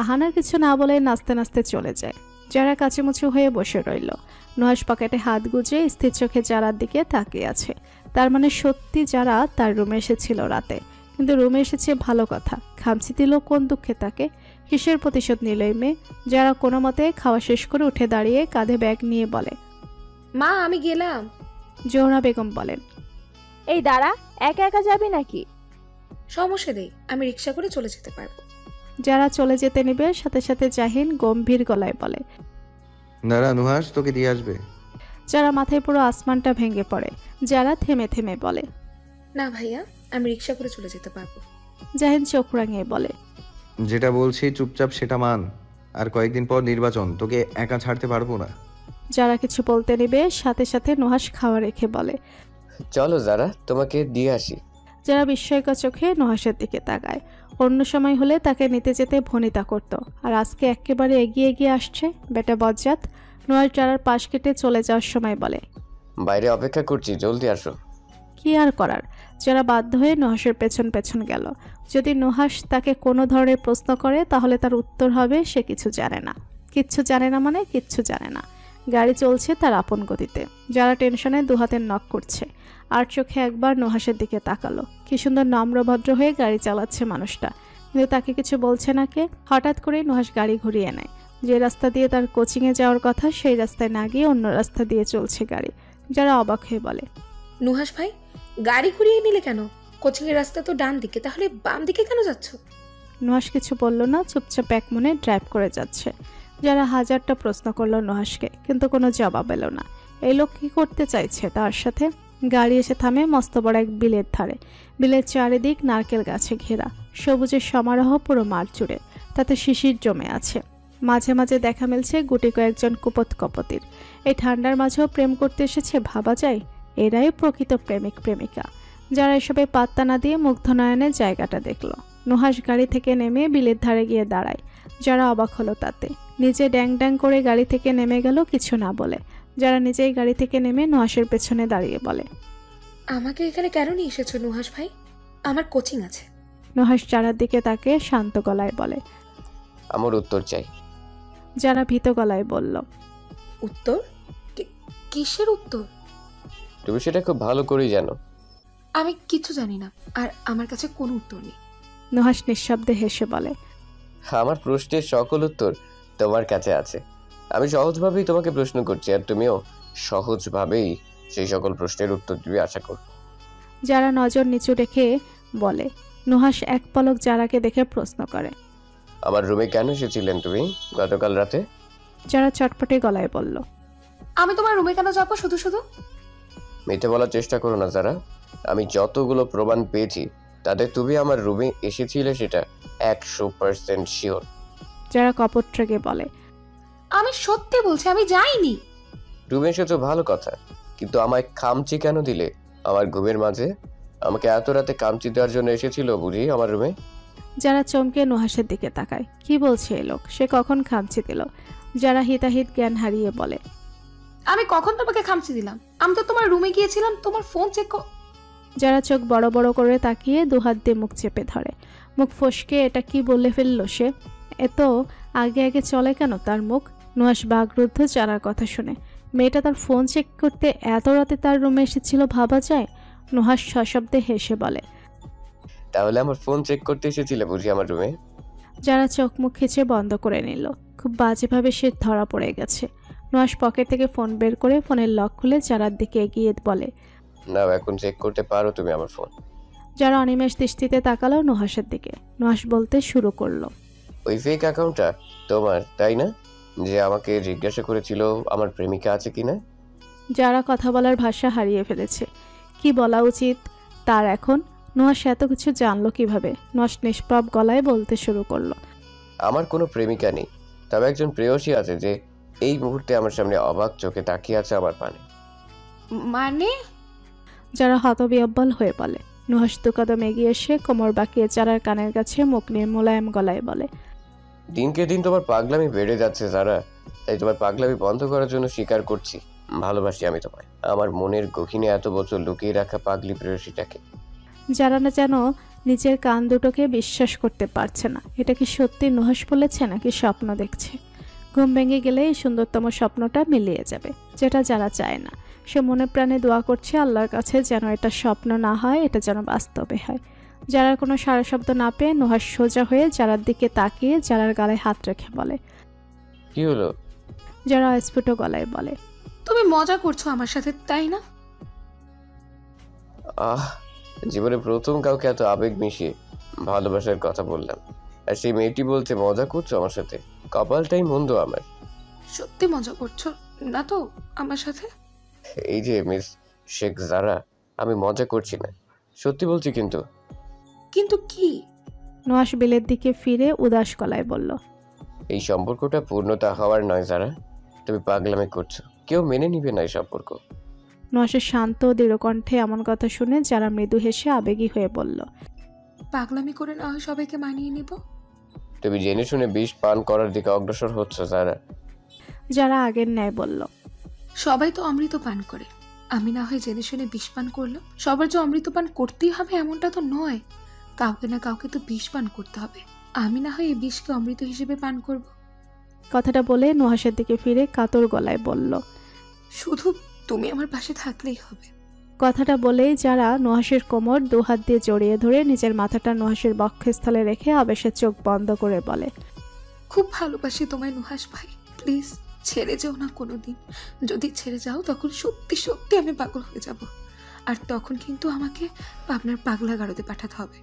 আহান আর কিছু না বলে নাচতে নাচতে চলে যায়। যারা কাচুমুচু হয়ে বসে রইল। নুহাস পকেটে হাত গুজে স্থির চোখে যারার দিকে তাকিয়ে আছে। তার মানে সত্যি যারা তার রুমে এসেছিল রাতে। কিন্তু রুমে এসেছে ভালো কথা, খামচি দিল কোন দুঃখে তাকে? কিসের প্রতিশোধ নিল এই মেয়ে? যারা কোনো মতে খাওয়া শেষ করে উঠে দাঁড়িয়ে কাঁধে ব্যাগ নিয়ে বলে, মা, আমি গেলাম। জোহরা বেগম বলেন, এই দাঁড়া, একা একা যাবি নাকি? সমস্যা নেই, আমি রিক্সা করে চলে যেতে পারবো। যারা চলে যেতে নিবে, সাথে সাথে জাহিন গম্ভীর গলায় বলে, দাঁড়া নুহাস, তোকে দিয়ে আসবে। যারা মাথায় পুরো আসমানটা ভেঙে পড়ে। যারা থেমে থেমে বলে, না ভাইয়া, আমি রিক্সা করে চলে যেতে পারবো। জাহিন চোখ রাঙিয়ে বলে, যেটা বলছি চুপচাপ সেটা মান। আর কয়েকদিন পর নির্বাচন, তোকে একা ছাড়তে পারবো না। যারা কিছু বলতে নেবে, সাথে সাথে নুহাস খাওয়া রেখে বলে, চলো যারা, তোমাকে দিয়ে আসি। যারা বিস্ময়কর চোখে নুহাসের দিকে তাকায়। অন্য সময় হলে তাকে নিতে যেতে ভনিতা করত, আর আজকে একেবারে এগিয়ে এগিয়ে আসছে বেটা বজ্জাত। নুহাস যারার পাশ কেটে চলে যাওয়ার সময় বলে, বাইরে অপেক্ষা করছি, জলদি আসো। কি আর করার, যারা বাধ্য হয়ে নুহাসের পেছন পেছন গেল। যদি নুহাস তাকে কোনো ধরনের প্রশ্ন করে, তাহলে তার উত্তর হবে সে কিছু জানে না। কিচ্ছু জানে না মানে কিচ্ছু জানে না। গাড়ি চলছে তার আপন গতিতে। যারা টেনশনে দুহাতের নক করছে, আর চোখে একবার নুহাসের দিকে তাকালো। কি সুন্দর নম্রভদ্র হয়ে গাড়ি চালাচ্ছে মানুষটা, কিন্তু তাকে কিছু বলছে না কে? হঠাৎ করে নুহাস গাড়ি ঘুরিয়ে নেয়। যে রাস্তা দিয়ে তার কোচিংয়ে যাওয়ার কথা, সেই রাস্তায় না গিয়ে অন্য রাস্তা দিয়ে চলছে গাড়ি। যারা অবাক হয়ে বলে, নুহাস ভাই, গাড়ি ঘুরিয়ে নিলে কেন? কোচিং এর রাস্তা তো ডান দিকে, তাহলে বাম দিকে কেন যাচ্ছ? নুহাস কিছু বলল না, চুপচাপ এক মনে ড্রাইভ করে যাচ্ছে। যারা হাজারটা প্রশ্ন করলো নুহাসকে, কিন্তু কোনো জবাব এলো না। এই লোক কি করতে চাইছে তার সাথে? গাড়ি এসে থামে মস্ত বড় এক বিলের ধারে। বিলের চারিদিক নারকেল গাছে ঘেরা, সবুজের সমারোহ পুরো মাঠ জুড়ে। তাতে শিশির জমে আছে। মাঝে মাঝে দেখা মিলছে গুটি কয়েকজন কুপত কপতির। এই ঠান্ডার মাঝেও প্রেম করতে এসেছে, ভাবা যায়? এরাই প্রকৃত প্রেমিক প্রেমিকা। যারা এসবে পাত্তা না দিয়ে মুগ্ধ নয়নের জায়গাটা দেখলো। নুহাস গাড়ি থেকে নেমে বিলের ধারে গিয়ে দাঁড়ায়। যারা অবাক হলো তাতে। নিজে ড্যাং ড্যাং করে গাড়ি থেকে নেমে গেল কিছু না বলে। যারা নিজেই গাড়ি থেকে নেমে নুহাসের পেছনে দাঁড়িয়ে বলে, আমাকে এখানে কেন নিয়ে এসেছো নুহাস ভাই? আমার কোচিং আছে। নুহাস যারার দিকে তাকে শান্ত গলায় বলে, আমার উত্তর চাই। যারা ভীত গলায় বলল, উত্তর? কিসের উত্তর? তুমি সেটা খুব ভালো করেই জানো। আমি কিছু জানি না, আর আমার কাছে কোনো উত্তর নেই। নুহাস নিঃশব্দে হেসে বলে, আমার প্রশ্নের সকল উত্তর তোমার কাছে আছে। আমি সহজভাবেই তোমাকে প্রশ্ন করছি, আর তুমিও সহজভাবেই সেই সকল প্রশ্নের উত্তর দিবে আশা কর। যারা নজর নিচু রেখে বলে। নুহাস এক পলক যারাকে দেখে প্রশ্ন করে, আমার রুমে কেন এসেছিলেন তুমি গতকাল রাতে? যারা চটপটে গলায় বলল, আমি তোমার রুমে কেন যাবো শুধু শুধু? মিথ্যে বলার চেষ্টা করো না যারা। আমি যতগুলো প্রমাণ পেয়েছি তাতে তুমি আমার রুমে এসেছিলে সেটা 100% শিওর। যারা কপট রেগে বলে, আমি সত্যি বলছি আমি যাইনি। রুমে এসেছো ভালো কথা, কিন্তু আমায় খামচি কেন দিলে আমার ঘুমের মাঝে? আমাকে এত রাতে খামচি দেওয়ার জন্য এসেছিল বুঝি আমার রুমে? যারা চমকে নুহাসের দিকে তাকায়, কি বলছে এই লোক, সে কখন খামচি দিল? যারা হিতাহিত জ্ঞান হারিয়ে বলে, আমি কখন তোমাকে খামচি দিলাম? আমি তো তোমার রুমে গিয়েছিলাম তোমার ফোন চেক। যারা চোখ বড় বড় করে তাকিয়ে দুহাত দিয়ে মুখ চেপে ধরে, মুখ ফসকে এটা কি বলে ফেললো সে? এত আগে আগে চলে কেন তার মুখ? নুহাস বাগরুদ্ধ যারার কথা শুনে। মেয়েটা তার ফোন চেক করতে এত রাতে তার রুমে এসেছিল ভাবা যায়? নুহাস সশব্দে হেসে বলে, তাহলে আমার ফোন চেক করতে এসেছিলে বুঝি আমার রুমে? যারা চোখ মুখ খিচে বন্ধ করে নিল। খুব বাজেভাবে সে ধরা পড়ে গেছে। নুহাস পকেট থেকে ফোন বের করে ফোনের লক খুলে যারার দিকে এগিয়ে বলে, না এখন চেক করতে পারো তুমি আমার ফোন। যারা অনিমেষ দৃষ্টিতে তাকালো নুহাসের দিকে। নুহাস বলতে শুরু করলো, ওই ফেক অ্যাকাউন্টটা তোমার তাই না, যে আমাকে জিজ্ঞাসা করেছিল আমার প্রেমিকা আছে কিনা? যারা কথা বলার ভাষা হারিয়ে ফেলেছে, কি বলা উচিত তার এখন? নুহাস এত কিছু জানলো কিভাবে? নুহাস নিষ্পাপ গলায় বলতে শুরু করলো, আমার কোনো প্রেমিকা নেই, তবে একজন প্রেয়সী আছে যে এই মুহূর্তে আমার সামনে অবাক চোখে তাকিয়ে আছে আমার পানে। মানে? যারা হতবিহ্বল হয়ে বলে। নুহাস দু কদম এগিয়ে এসে কোমর বাঁকিয়ে যারার কানের কাছে মুখ নিয়ে মোলায়েম গলায় বলে, দিনকে দিন তোমার পাগলামি বেড়ে যাচ্ছে যারা, তাই তোমার পাগলামি বন্ধ করার জন্য স্বীকার করছি ভালোবাসি আমি তোমায়, আমার মনের গহীনে এত বছর লুকিয়ে রাখা পাগলি প্রেয়সীটাকে। যারা না যেন নিজের কান দুটোকে বিশ্বাস করতে পারছে না। এটা কি সত্যি নুহাস বলেছে নাকি স্বপ্ন দেখছে? ঘুম ভেঙে গেলে এই সুন্দরতম স্বপ্নটা মিলিয়ে যাবে, যেটা যারা চায় না। সে মনে প্রাণে দোয়া করছে আল্লাহর কাছে যেন এটা স্বপ্ন না হয়, এটা যেন বাস্তবে হয়। যারার কোনো সারা শব্দ না পেয়ে নুহাস সোজা হয়ে যারার দিকে তাকিয়ে যারার গালে হাত রেখে বলে, কি হলো? যারা অস্ফুট গলায় বলে, তুমি মজা করছো আমার সাথে তাই না? জীবনে প্রথম কাউকে এত আবেগ মিশিয়ে ভালোবাসার কথা বললাম, আর সেই মেয়েটি বলছে মজা করছো আমার সাথে। কপালটাই মন্দ আমার। সত্যি মজা করছো না তো আমার সাথে? এই যে মিস শেখ জারা, আমি মজা করছি না, সত্যি বলছি। কিন্তু কিন্তু কি? নুহাস বিলের দিকে ফিরে উদাস গলায় বলল, এই সম্পর্কটা পূর্ণতা হওয়ার নয় জারা, তুমি পাগলামি করছো, কেউ মেনে নিবে না এই সম্পর্ক। নুহাসের শান্ত দৃঢ় কণ্ঠে এমন কথা শুনে যারা মৃদু হেসে আবেগী হয়ে বলল, পাগলামি করে না হয় সবাইকে মানিয়ে নিব। তুমি জেনে শুনে বিষ পান করার দিকে অগ্রসর হচ্ছ জারা। যারা আগের ন্যায় বলল, সবাই তো অমৃত পান করে, আমি না হয় জেনে শুনে বিষ পান করলাম। সবার যে অমৃত পান করতেই হবে এমনটা তো নয়, কাউকে না কাউকে তো বিষ পান করতে হবে। আমি না হয় এই বিষকে অমৃত হিসেবে পান করব। কথাটা বলে নুহাসের দিকে ফিরে কাতর গলায় বলল, শুধু তুমি আমার পাশে থাকলেই হবে। কথাটা বলেই যারা নুহাসের কোমর দু হাত দিয়ে জড়িয়ে ধরে নিজের মাথাটা নুহাসের বক্ষস্থলে রেখে আবেশের চোখ বন্ধ করে বলে, খুব ভালোবাসি তোমায় নুহাস ভাই, প্লিজ ছেড়ে যেও না কোনোদিন। যদি ছেড়ে যাও তখন সত্যি সত্যি আমি পাগল হয়ে যাব, আর তখন কিন্তু আমাকে আপনার পাগলা গারদে পাঠাতে হবে।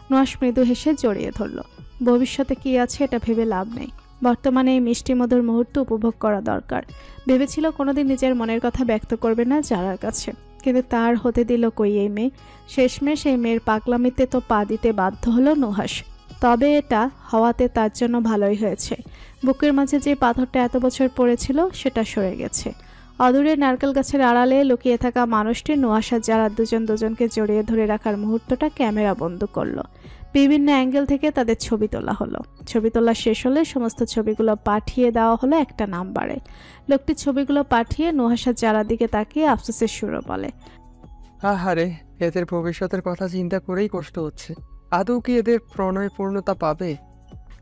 নুহাস মৃদু হেসে জড়িয়ে ধরল। ভবিষ্যতে কি আছে এটা ভেবে লাভ নেই, বর্তমানে এই মিষ্টি মধুর মুহূর্ত উপভোগ করা দরকার। ভেবেছিল কোনোদিন নিজের মনের কথা ব্যক্ত করবে না যারার কাছে, কিন্তু তার হতে দিল কই এই মেয়ে। শেষমেশ এই মেয়ের পাগলামিতে তো পা দিতে বাধ্য হলো নুহাস। তবে এটা হওয়াতে তার জন্য ভালোই হয়েছে। বুকের মাঝে যে পাথরটা এত বছর পড়েছিল সেটা সরে গেছে। অদূরে নারকেল গাছের আড়ালে লুকিয়ে থাকা মানুষটি নুহাস আর যারা দুজন দুজনকে জড়িয়ে ধরে রাখার মুহূর্তটা ক্যামেরা বন্ধ করলো। বিভিন্ন অ্যাঙ্গেল থেকে তাদের ছবি তোলা হলো। ছবি তোলা শেষ হলে সমস্ত ছবিগুলো পাঠিয়ে দেওয়া হলো একটা নাম্বারে। লোকটি ছবিগুলো পাঠিয়ে নুহাস আর যারা দিকে তাকিয়ে আফসোসের সুরে বলে, আহারে, এদের ভবিষ্যতের কথা চিন্তা করেই কষ্ট হচ্ছে। আদৌ কি এদের প্রণয় পূর্ণতা পাবে?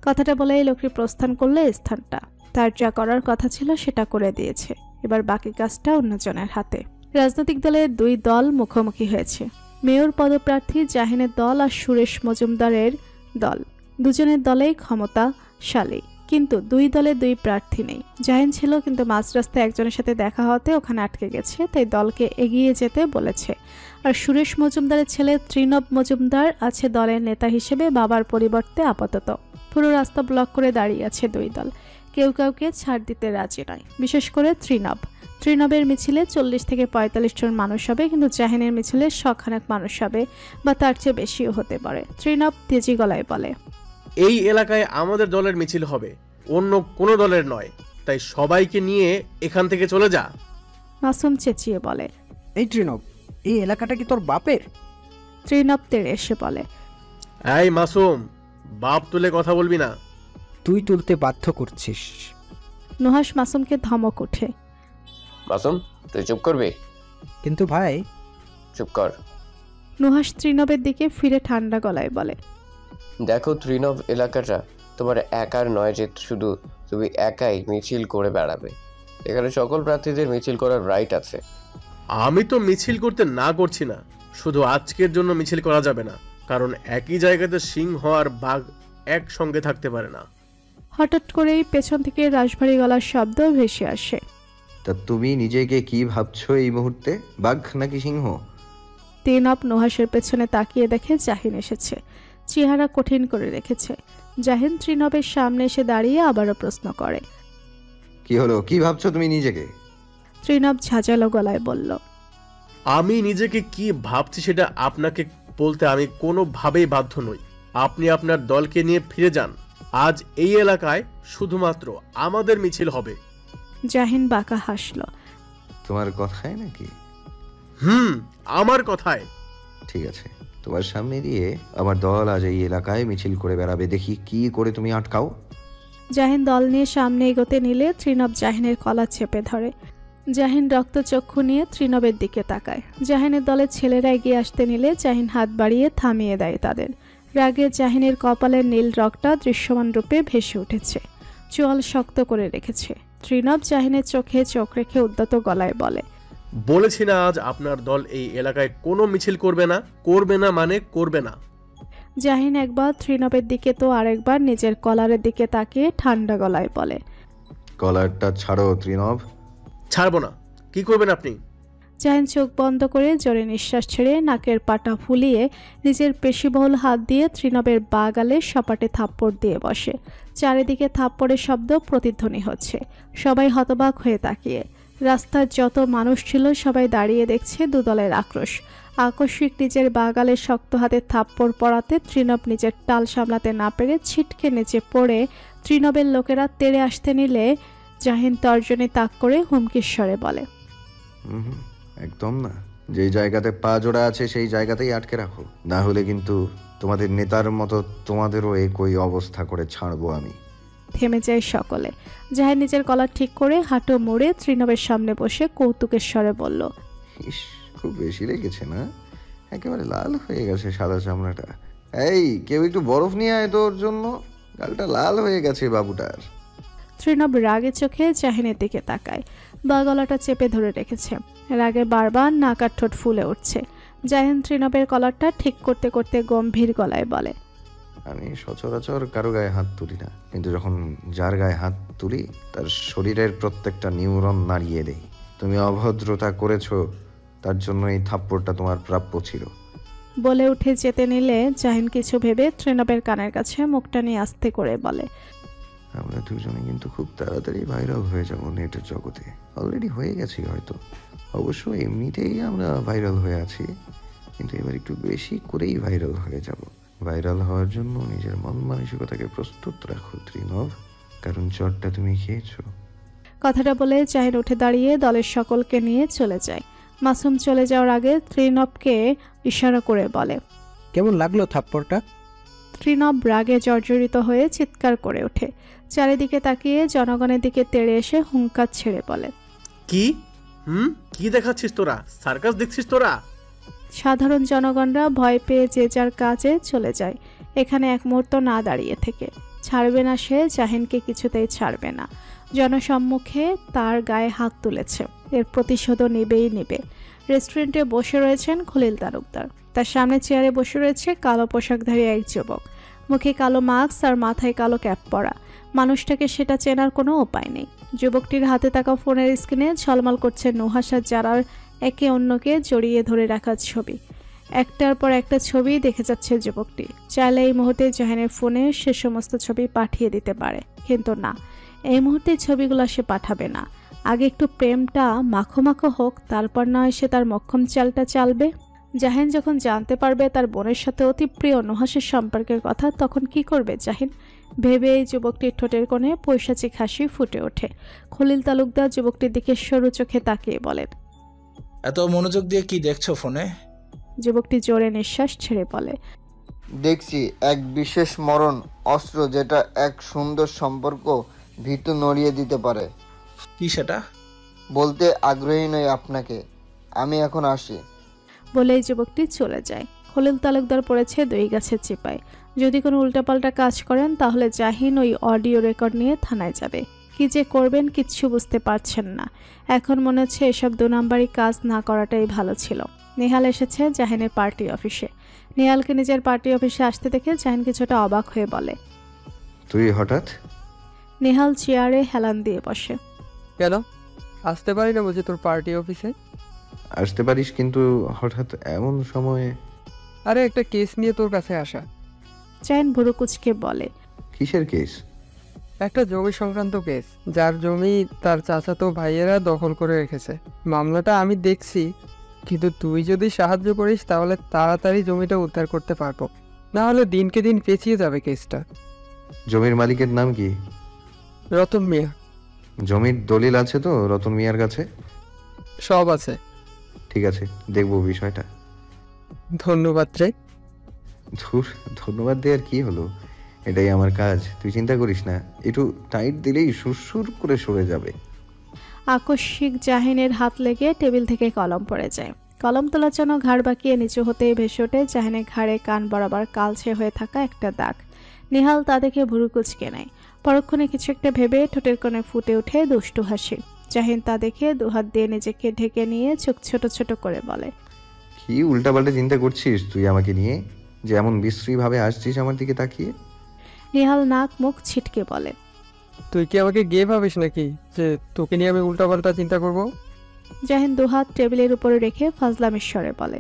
কথাটা বলে এই লোকটি প্রস্থান করলে স্থানটা। তার যা করার কথা ছিল সেটা করে দিয়েছে, এবার বাকি কাজটা অন্যজনের হাতে। রাজনৈতিক দলের দুই দল মুখোমুখি হয়েছে, মেয়র পদপ্রার্থী জাহিনের দল আর সুরেশ মজুমদারের দল। দুজনের দলেই ক্ষমতাশালী, কিন্তু দুই দলে দুই প্রার্থী নেই। জাহিন ছিল কিন্তু মাঝ রাস্তায় একজনের সাথে দেখা হওয়াতে ওখানে আটকে গেছে, তাই দলকে এগিয়ে যেতে বলেছে। আর সুরেশ মজুমদারের ছেলে ত্রিনব মজুমদার আছে দলের নেতা হিসেবে বাবার পরিবর্তে আপাতত। পুরো রাস্তা ব্লক করে দাঁড়িয়ে আছে দুই দল, কেউ কাউকে ছাড় দিতে রাজি নয়, বিশেষ করে ত্রিনব। ত্রিনবের মিছিলে 40 থেকে 45 জন মানুষ হবে, কিন্তু জাহিনের মিছিলে শখানেক মানুষ হবে বা তার চেয়ে বেশিও হতে পারে। ত্রিনব তেজি গলায় বলে, এই এলাকায় আমাদের দলের মিছিল হবে, অন্য কোনো দলের নয়, তাই সবাইকে নিয়ে এখান থেকে চলে যা। মাসুম চেঁচিয়ে বলে, এই ত্রিনব, এই এলাকাটা কি তোর বাপের? ত্রিনব তেড়ে এসে বলে, এই মাসুম, বাপ তুলে কথা বলবি না। তুই তুলতে বাধ্য করছিস। নুহাস মাসুমকে ধমক ওঠে। মাসুম, তুই চুপ করবি? কিন্তু ভাই। চুপ কর। নুহাস ত্রিনবের দিকে ফিরে ঠান্ডা গলায় বলে, দেখো ত্রিনব এলাকাটা তোমার একার নয় যে শুধু তুমি একাই মিছিল করে বেড়াবে। এখানে সকল প্রার্থীদের মিছিল করার রাইট আছে। আমি তো মিছিল করতে না করছি না, শুধু আজকের জন্য মিছিল করা যাবে না, কারণ একই জায়গাতে সিংহ আর বাঘ একসঙ্গে থাকতে পারে না। হঠাৎ করেই পেছন থেকে রাশভারী গলার শব্দ ভেসে আসে। তা তুমি নিজেকে কি ভাবছো এই মুহূর্তে, বাঘ নাকি সিংহ? ত্রিনব নুহাসের পেছনে তাকিয়ে দেখে জাহিন এসেছে। চেহারা কঠিন করে রেখেছে। জাহিন ত্রিনবের সামনে এসে দাঁড়িয়ে আবারও প্রশ্ন করে, কি হলো, কি ভাবছো তুমি নিজেকে? ত্রিনব ঝাঁঝালো গলায় বলল, আমি নিজেকে কি ভাবছি সেটা আপনাকে বলতে আমি কোনোভাবেই বাধ্য নই। আপনি আপনার দলকে নিয়ে ফিরে যান। আজ এই এলাকায় শুধুমাত্র আমাদের মিছিল হবে। জাহিন বাঁকা হাসল। তোমার কথায় নাকি? আমার কথায়। ঠিক আছে, তোমার সামনে দিয়ে আমার দল আজ এই এলাকায় মিছিল করে বেড়াবে, দেখি কি করে তুমি আটকাও। জাহিন দল নিয়ে সামনে এগোতে নিলে ত্রিনব জাহিনের কলার চেপে ধরে। জাহিন রক্তচক্ষু নিয়ে ত্রিনবের দিকে তাকায়। জাহিনের দলের ছেলেরা এগিয়ে আসতে নিলে জাহিন হাত বাড়িয়ে থামিয়ে দেয় তাদের। রাগে জাহিনের কপালের নীল রক্তটা দৃশ্যমান রূপে ভেসে উঠেছে, চোয়াল শক্ত করে রেখেছে। ত্রিনব জাহিনের চোখে চোখ রেখে উদ্যত গলায় বলে, বলেছি না আজ আপনার দল এই এলাকায় কোনো মিছিল করবে না। করবে না মানে করবে না। জাহিন একবার ত্রিনবের দিকে তো আরেকবার নিজের কলারের দিকে তাকিয়ে ঠান্ডা গলায় বলে, কলারটা ছাড়ো ত্রিনব। ছাড়বো না। কি করবেন আপনি? জাহিন চোখ বন্ধ করে জোরে নিঃশ্বাস ছেড়ে নাকের পাটা ফুলিয়ে নিজের পেশিবহুল হাত দিয়ে ত্রিনবের বা গালে সপাটে থাপ্পড় দিয়ে বসে। চারিদিকে থাপ্পড়ের শব্দ প্রতিধ্বনি হচ্ছে। সবাই হতবাক হয়ে তাকিয়ে। রাস্তার যত মানুষ ছিল সবাই দাঁড়িয়ে দেখছে দুদলের আক্রোশ। আকস্মিক নিজের বাগালে শক্ত হাতে থাপ্পড় পড়াতে ত্রিনব নিজের টাল সামলাতে না পেরে ছিটকে নিচে পড়ে ত্রিনবের লোকেরা তেড়ে আসতে নিলে জাহিন তর্জনী তাক করে হুমকির স্বরে বলে, একদম না, যে জায়গাতে পা জোড়া আছে সেই জায়গাতেই আটকে রাখো, না হলে কিন্তু তোমাদের নেতার মতো তোমাদেরও একই অবস্থা করে ছাড়বো আমি। থেমে যায় সকলে। জাহিন নিজের কলার ঠিক করে হাঁটু মুড়ে ত্রিনবের সামনে বসে কৌতুকের স্বরে বলল, ইস, খুব বেশি লেগেছে না? একেবারে লাল হয়ে গেছে সাদা চামড়াটা। এই, কেউ একটু বরফ নিয়ে আয় তোর জন্য, গালটা লাল হয়ে গেছে বাবুটার। ত্রিনব রাগে চোখে জাহিনের দিকে তাকায়। বা গলাটা চেপে ধরে রেখেছে। রাগে বারবার নাক আর ঠোঁট ফুলে উঠছে। জাহিন ত্রিনবের কলারটা ঠিক করতে করতে গম্ভীর গলায় বলে, আমি সচরাচর কারো গায়ে হাত তুলি না, কিন্তু যখন যার গায়ে হাত তুলি তার শরীরের প্রত্যেকটা নিউরন নাড়িয়ে দেই। তুমি অভদ্রতা করেছো, তার জন্য এই থাপ্পড়টা তোমার প্রাপ্য ছিল। বলে উঠে যেতে নিলে জাহিন কিছু ভেবে ত্রিনবের কানের কাছে মুখটা নিয়ে আস্তে করে বলে, আমরা দুজনে কিন্তু খুব তাড়াতাড়ি ভাইরাল হয়ে যাবো নেটের জগতে। অলরেডি হয়ে গেছি হয়তো, অবশ্য এমনিতেই আমরা ভাইরাল হয়ে আছি, কিন্তু এবার একটু বেশি করেই ভাইরাল হয়ে যাব। ভাইরাল হওয়ার জন্য নিজের মন মানসিকতাকে প্রস্তুত রাখো ত্রিনব, কারণ চটটা তুমি খেয়েছো। কথাটা বলে জাহিন উঠে দাঁড়িয়ে দলের সকলকে নিয়ে চলে যায়। মাসুম চলে যাওয়ার আগে ত্রিনবকে ইশারা করে বলে, কেমন লাগলো থাপ্পড়টা? ত্রিনব রাগে জর্জরিত হয়ে চিৎকার করে ওঠে। চারিদিকে তাকিয়ে জনগণের দিকে তেড়ে এসে হুঙ্কার ছেড়ে বলে, কি কি দেখাচ্ছিস তোরা? সার্কাস দেখছিস তোরা? সাধারণ জনগণরা ভয় পেয়ে যে যার কাজে চলে যায়। এখানে এক মুহূর্ত না দাঁড়িয়ে থেকে ছাড়বে না সে, জাহিনকে কিছুতেই ছাড়বে না। জনসম্মুখে তার গায়ে হাত তুলেছে, এর প্রতিশোধও নেবেই নেবে। রেস্টুরেন্টে বসে রয়েছেন খলিল তালুকদার। তার সামনে চেয়ারে বসে রয়েছে কালো পোশাকধারী এক যুবক, মুখে কালো মাস্ক আর মাথায় কালো ক্যাপ পরা। মানুষটাকে সেটা চেনার কোনো উপায় নেই। যুবকটির হাতে থাকা ফোনের স্ক্রিনে ঝলমল করছে নুহাস আর যারার একে অন্যকে জড়িয়ে ধরে রাখা ছবি। একটার পর একটা ছবি দেখে যাচ্ছে যুবকটি। চাইলে এই মুহূর্তে জাহিনের ফোনে সে সমস্ত ছবি পাঠিয়ে দিতে পারে, কিন্তু না, এই মুহূর্তে ছবিগুলো সে পাঠাবে না। আগে একটু প্রেমটা মাখো মাখো হোক, তারপর না হয় সে তার মক্ষম চালটা চালবে। জাহিন যখন জানতে পারবে তার বোনের সাথে অতি প্রিয় নুহাসের সম্পর্কের কথা, তখন কি করবে জাহিন? ভেবে এই যুবকটির ঠোঁটের কোণে পৈশাচিক হাসি ফুটে ওঠে। খলিল তালুকদার যুবকটির দিকে সরু চোখে তাকিয়ে বলেন, এত মনোযোগ দিয়ে কি দেখছো ফোনে? যুবকটি জোরে নিঃশ্বাস ছেড়ে বলে, দেখছি এক বিশেষ মরণ অস্ত্র যেটা এক সুন্দর সম্পর্ক ভীতু নড়িয়ে দিতে পারে। কি সেটা? বলতে আগ্রহী নই আপনাকে, আমি এখন আসি। বলে এই যুবকটি চলে যায়। খলিল তালুকদার পড়েছে দই গাছের চিপায়। যদি কোনো উল্টাপাল্টা কাজ করেন তাহলে জাহিন ওই অডিও রেকর্ড নিয়ে থানায় যাবে। কি যে করবেন কিচ্ছু বুঝতে পারছেন না। এখন মনে হচ্ছে এসব 2 নাম্বারি কাজ না করাটাই ভালো ছিল। নেহাল এসেছে জাহিনের পার্টি অফিসে। নেহালকে নিজের পার্টি অফিসে আসতে দেখে জাহিন কিছুটা অবাক হয়ে বলে, তুই হঠাৎ? নেহাল চেয়ারে হেলান দিয়ে বসে। কেন আসতে পারি না বুঝি তোর পার্টি অফিসে? আসতে পারিস, কিন্তু হঠাৎ এমন সময়ে? আরে একটা কেস নিয়ে তোর কাছে আসা। জাহিন ভুরু কুচকে বলে, কিসের কেস? একটা জমি সংক্রান্ত কেস, যার জমি তার চাচাতো ভাইয়েরা দখল করে রেখেছে। মামলাটা আমি দেখছি, কিন্তু তুই যদি সাহায্য করিস তাহলে তাড়াতাড়ি জমিটা উদ্ধার করতে পারবো, না হলে দিনকে দিন পেঁচিয়ে যাবে কেসটা। জমির মালিকের নাম কি? রতন মিয়া। জমির দলিল আছে তো রতন মিয়ার কাছে? সব আছে। ঠিক আছে, দেখবো বিষয়টা। ধন্যবাদ রে। ধুর, ধন্যবাদ দেওয়ার কি হলো, এটাই আমার কাজ, তুই চিন্তা করিস না। একটু টাইট দিলেই সুরসুর করে সরে যাবে। আকস্মিক জাহিনের হাত লেগে টেবিল থেকে কলম পড়ে যায়। কলম তোলার জন্য ঘাড় বাঁকিয়ে নিচু হতেই ভেসে ওঠে জাহিনের ঘাড়ে কান বরাবর কালচে হয়ে থাকা একটা দাগ। নেহাল তা দেখে ভুরু কুচকে নেয়। পরক্ষণে কিছু একটা ভেবে ঠোঁটের কোণে ফুটে ওঠে দুষ্টু হাসি। জাহিন তা দেখে 2 হাত দিয়ে নিজেকে ঢেকে নিয়ে চোখ ছোট ছোট করে বলে, কি উল্টাপাল্টা চিন্তা করছিস তুই আমাকে নিয়ে, যে এমন বিশ্রী ভাবে আসছিস আমার দিকে তাকিয়ে? নেহাল নাক মুখ ছিটকে বলে, তুই কি আমাকে গে ভাবিস নাকি যে তোকে নিয়ে আমি উল্টাপাল্টা চিন্তা করব? জাহিন 2 হাত টেবিলের উপরে রেখে ফাজলামের স্বরে বলে,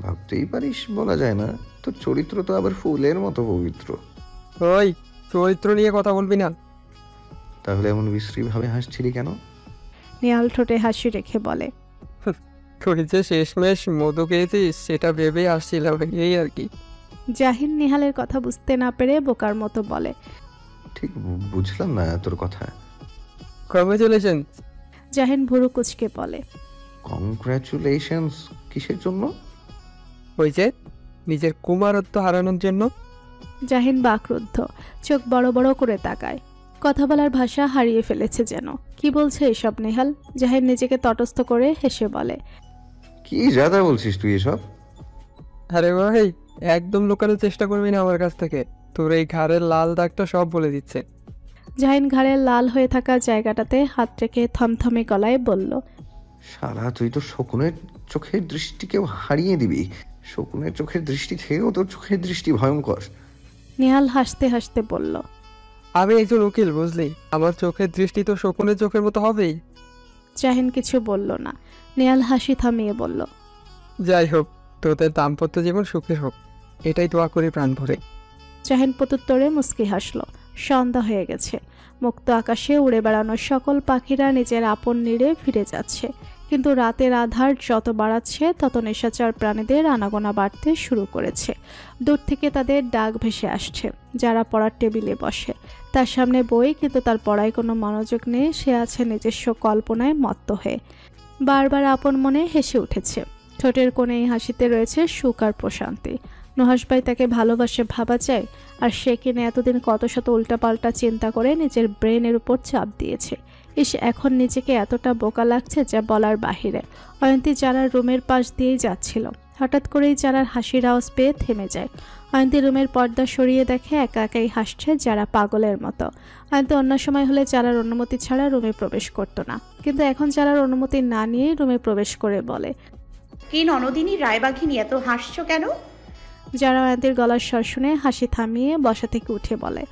ভাবতেই পারিস, বলা যায় না, তোর চরিত্র তো আবার ফুলের মতো পবিত্র। ওই চরিত্র নিয়ে কথা বলবি না। তাহলে এমন বিশ্রী ভাবে হাসছিলি কেন? নেহাল ঠোঁটে হাসি রেখে বলে, তুই যে শেষমেশ মধু খেয়েছিস সেটা ভেবে আসছিলাম, এই আর কি। জাহিন নেহালের কথা বুঝতে না পেরে বোকার মতো বলে, ঠিক বুঝলাম না তোর কথা। কংগ্রেচুলেশন। জাহিন ভুরু কুচকে বলে, কংগ্রাচুলেশনস কিসের জন্য? ওই যে নিজের কুমারত্ব হারানোর জন্য। জাহিন বাকরুদ্ধ, চোখ বড় বড় করে তাকায়। কথা বলার ভাষা হারিয়ে ফেলেছে যেন। কি বলছে এসব নেহাল? জাহিন নিজেকে তটস্থ করে হেসে বলে, কি যাতা বলছিস তুই এসব? আরে ভাই, একদম লুকানোর চেষ্টা করবি না আমার কাছ থেকে, তোর এই ঘাড়ের লাল দাগটা সব বলে দিচ্ছে। জাহিন ঘাড়ের লাল হয়ে থাকা জায়গাটাতে হাত রেখে থমথমে গলায় বলল, শালা তুই তো শকুনের চোখের দৃষ্টিকেও হারিয়ে দিবি। শকুনের চোখের দৃষ্টি থেকেও তোর চোখের দৃষ্টি ভয়ঙ্কর। নেহাল হাসতে হাসতে বলল, আমি একজন উকিল বুঝলি, আমার চোখের দৃষ্টি তো শকুনের চোখের মতো হবেই। জাহিন কিছু বলল না। নেহাল হাসি থামিয়ে বলল, যাই হোক, তোদের দাম্পত্য জীবন সুখের হোক, এটাই দোয়া করি প্রাণ ভরে। জাহিন প্রত্যুত্তরে মুস্কি হাসল। সন্ধ্যা হয়ে গেছে। মুক্ত আকাশে উড়ে বেড়ানো সকল পাখিরা নিজের আপন নীড়ে ফিরে যাচ্ছে। কিন্তু রাতের আধার যত বাড়াচ্ছে তত নিশাচর প্রাণীদের আনাগোনা বাড়তে শুরু করেছে। দূর থেকে তাদের ডাক ভেসে আসছে। যারা পড়ার টেবিলে বসে, তার সামনে বই, কিন্তু তার পড়ায় কোনো মনোযোগ নেই। সে আছে নিজস্ব কল্পনায় মত্ত হয়ে। বারবার আপন মনে হেসে উঠেছে। ঠোঁটের কোণে এই হাসিতে রয়েছে সুখ আর প্রশান্তি। নুহাস ভাই তাকে ভালোবাসে ভাবা যায়, আর সে কিনে এতদিন কত শত উল্টাপাল্টা চিন্তা করে নিজের ব্রেনের উপর চাপ দিয়েছে। এখন নিজেকে এতটা বোকা লাগছে যা বলার বাহিরে। অয়ন্তী যারার রুমের পাশ দিয়েই যাচ্ছিল। হঠাৎ করেই যারার হাসির আওয়াজ পেয়ে থেমে যায়। অয়ন্তী রুমের পর্দা সরিয়ে দেখে একা একাই হাসছে যারা পাগলের মতো। অয়ন্তী অন্য সময় হলে যারার অনুমতি ছাড়া রুমে প্রবেশ করতো না, কিন্তু এখন যারার অনুমতি না নিয়েই রুমে প্রবেশ করে বলে, কি ননদিনী রায়বাঘিনী, এত হাসছো কেন? যারা অয়ন্তীর গলার স্বর শুনে হাসি থামিয়ে বসা থেকে উঠে বলে,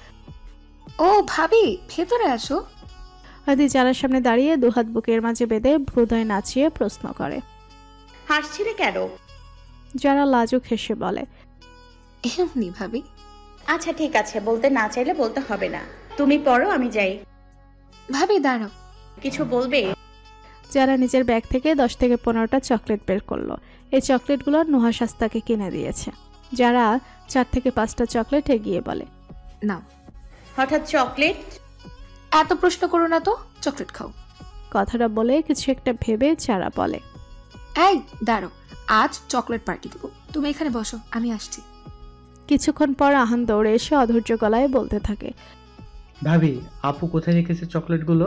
ও ভাবি, ভেতরে আসো। অয়ন্তী যারার সামনে দাঁড়িয়ে 2 হাত বুকের মাঝে বেঁধে ভ্রুদয় নাচিয়ে প্রশ্ন করে, হাসছিলে কেন? যারা লাজুক হেসে বলে, এমনি ভাবি। আচ্ছা ঠিক আছে, বলতে না চাইলে বলতে হবে না। তুমি পড়ো, আমি যাই। ভাবি দাঁড়াও। কিছু বলবে? যারা নিজের ব্যাগ থেকে 10 থেকে 15টা চকলেট বের করলো। এই চকলেটগুলো নুহা শাস্তাকে কিনে দিয়েছে। যারা 4 থেকে 5টা চকলেট এগিয়ে বলে, নাও। হঠাৎ চকলেট? এত প্রশ্ন করো না তো, চকলেট খাও। কথাটা বলে কিছু একটা ভেবে যারা বলে, এই দাঁড়ো, আজ চকলেট পার্টি দেবো, তুমি এখানে বসো, আমি আসছি। কিছুক্ষণ পর আহান দৌড়ে এসে অধৈর্য গলায় বলতে থাকে, ভাবি, আপু কোথায় রেখেছে চকলেটগুলো?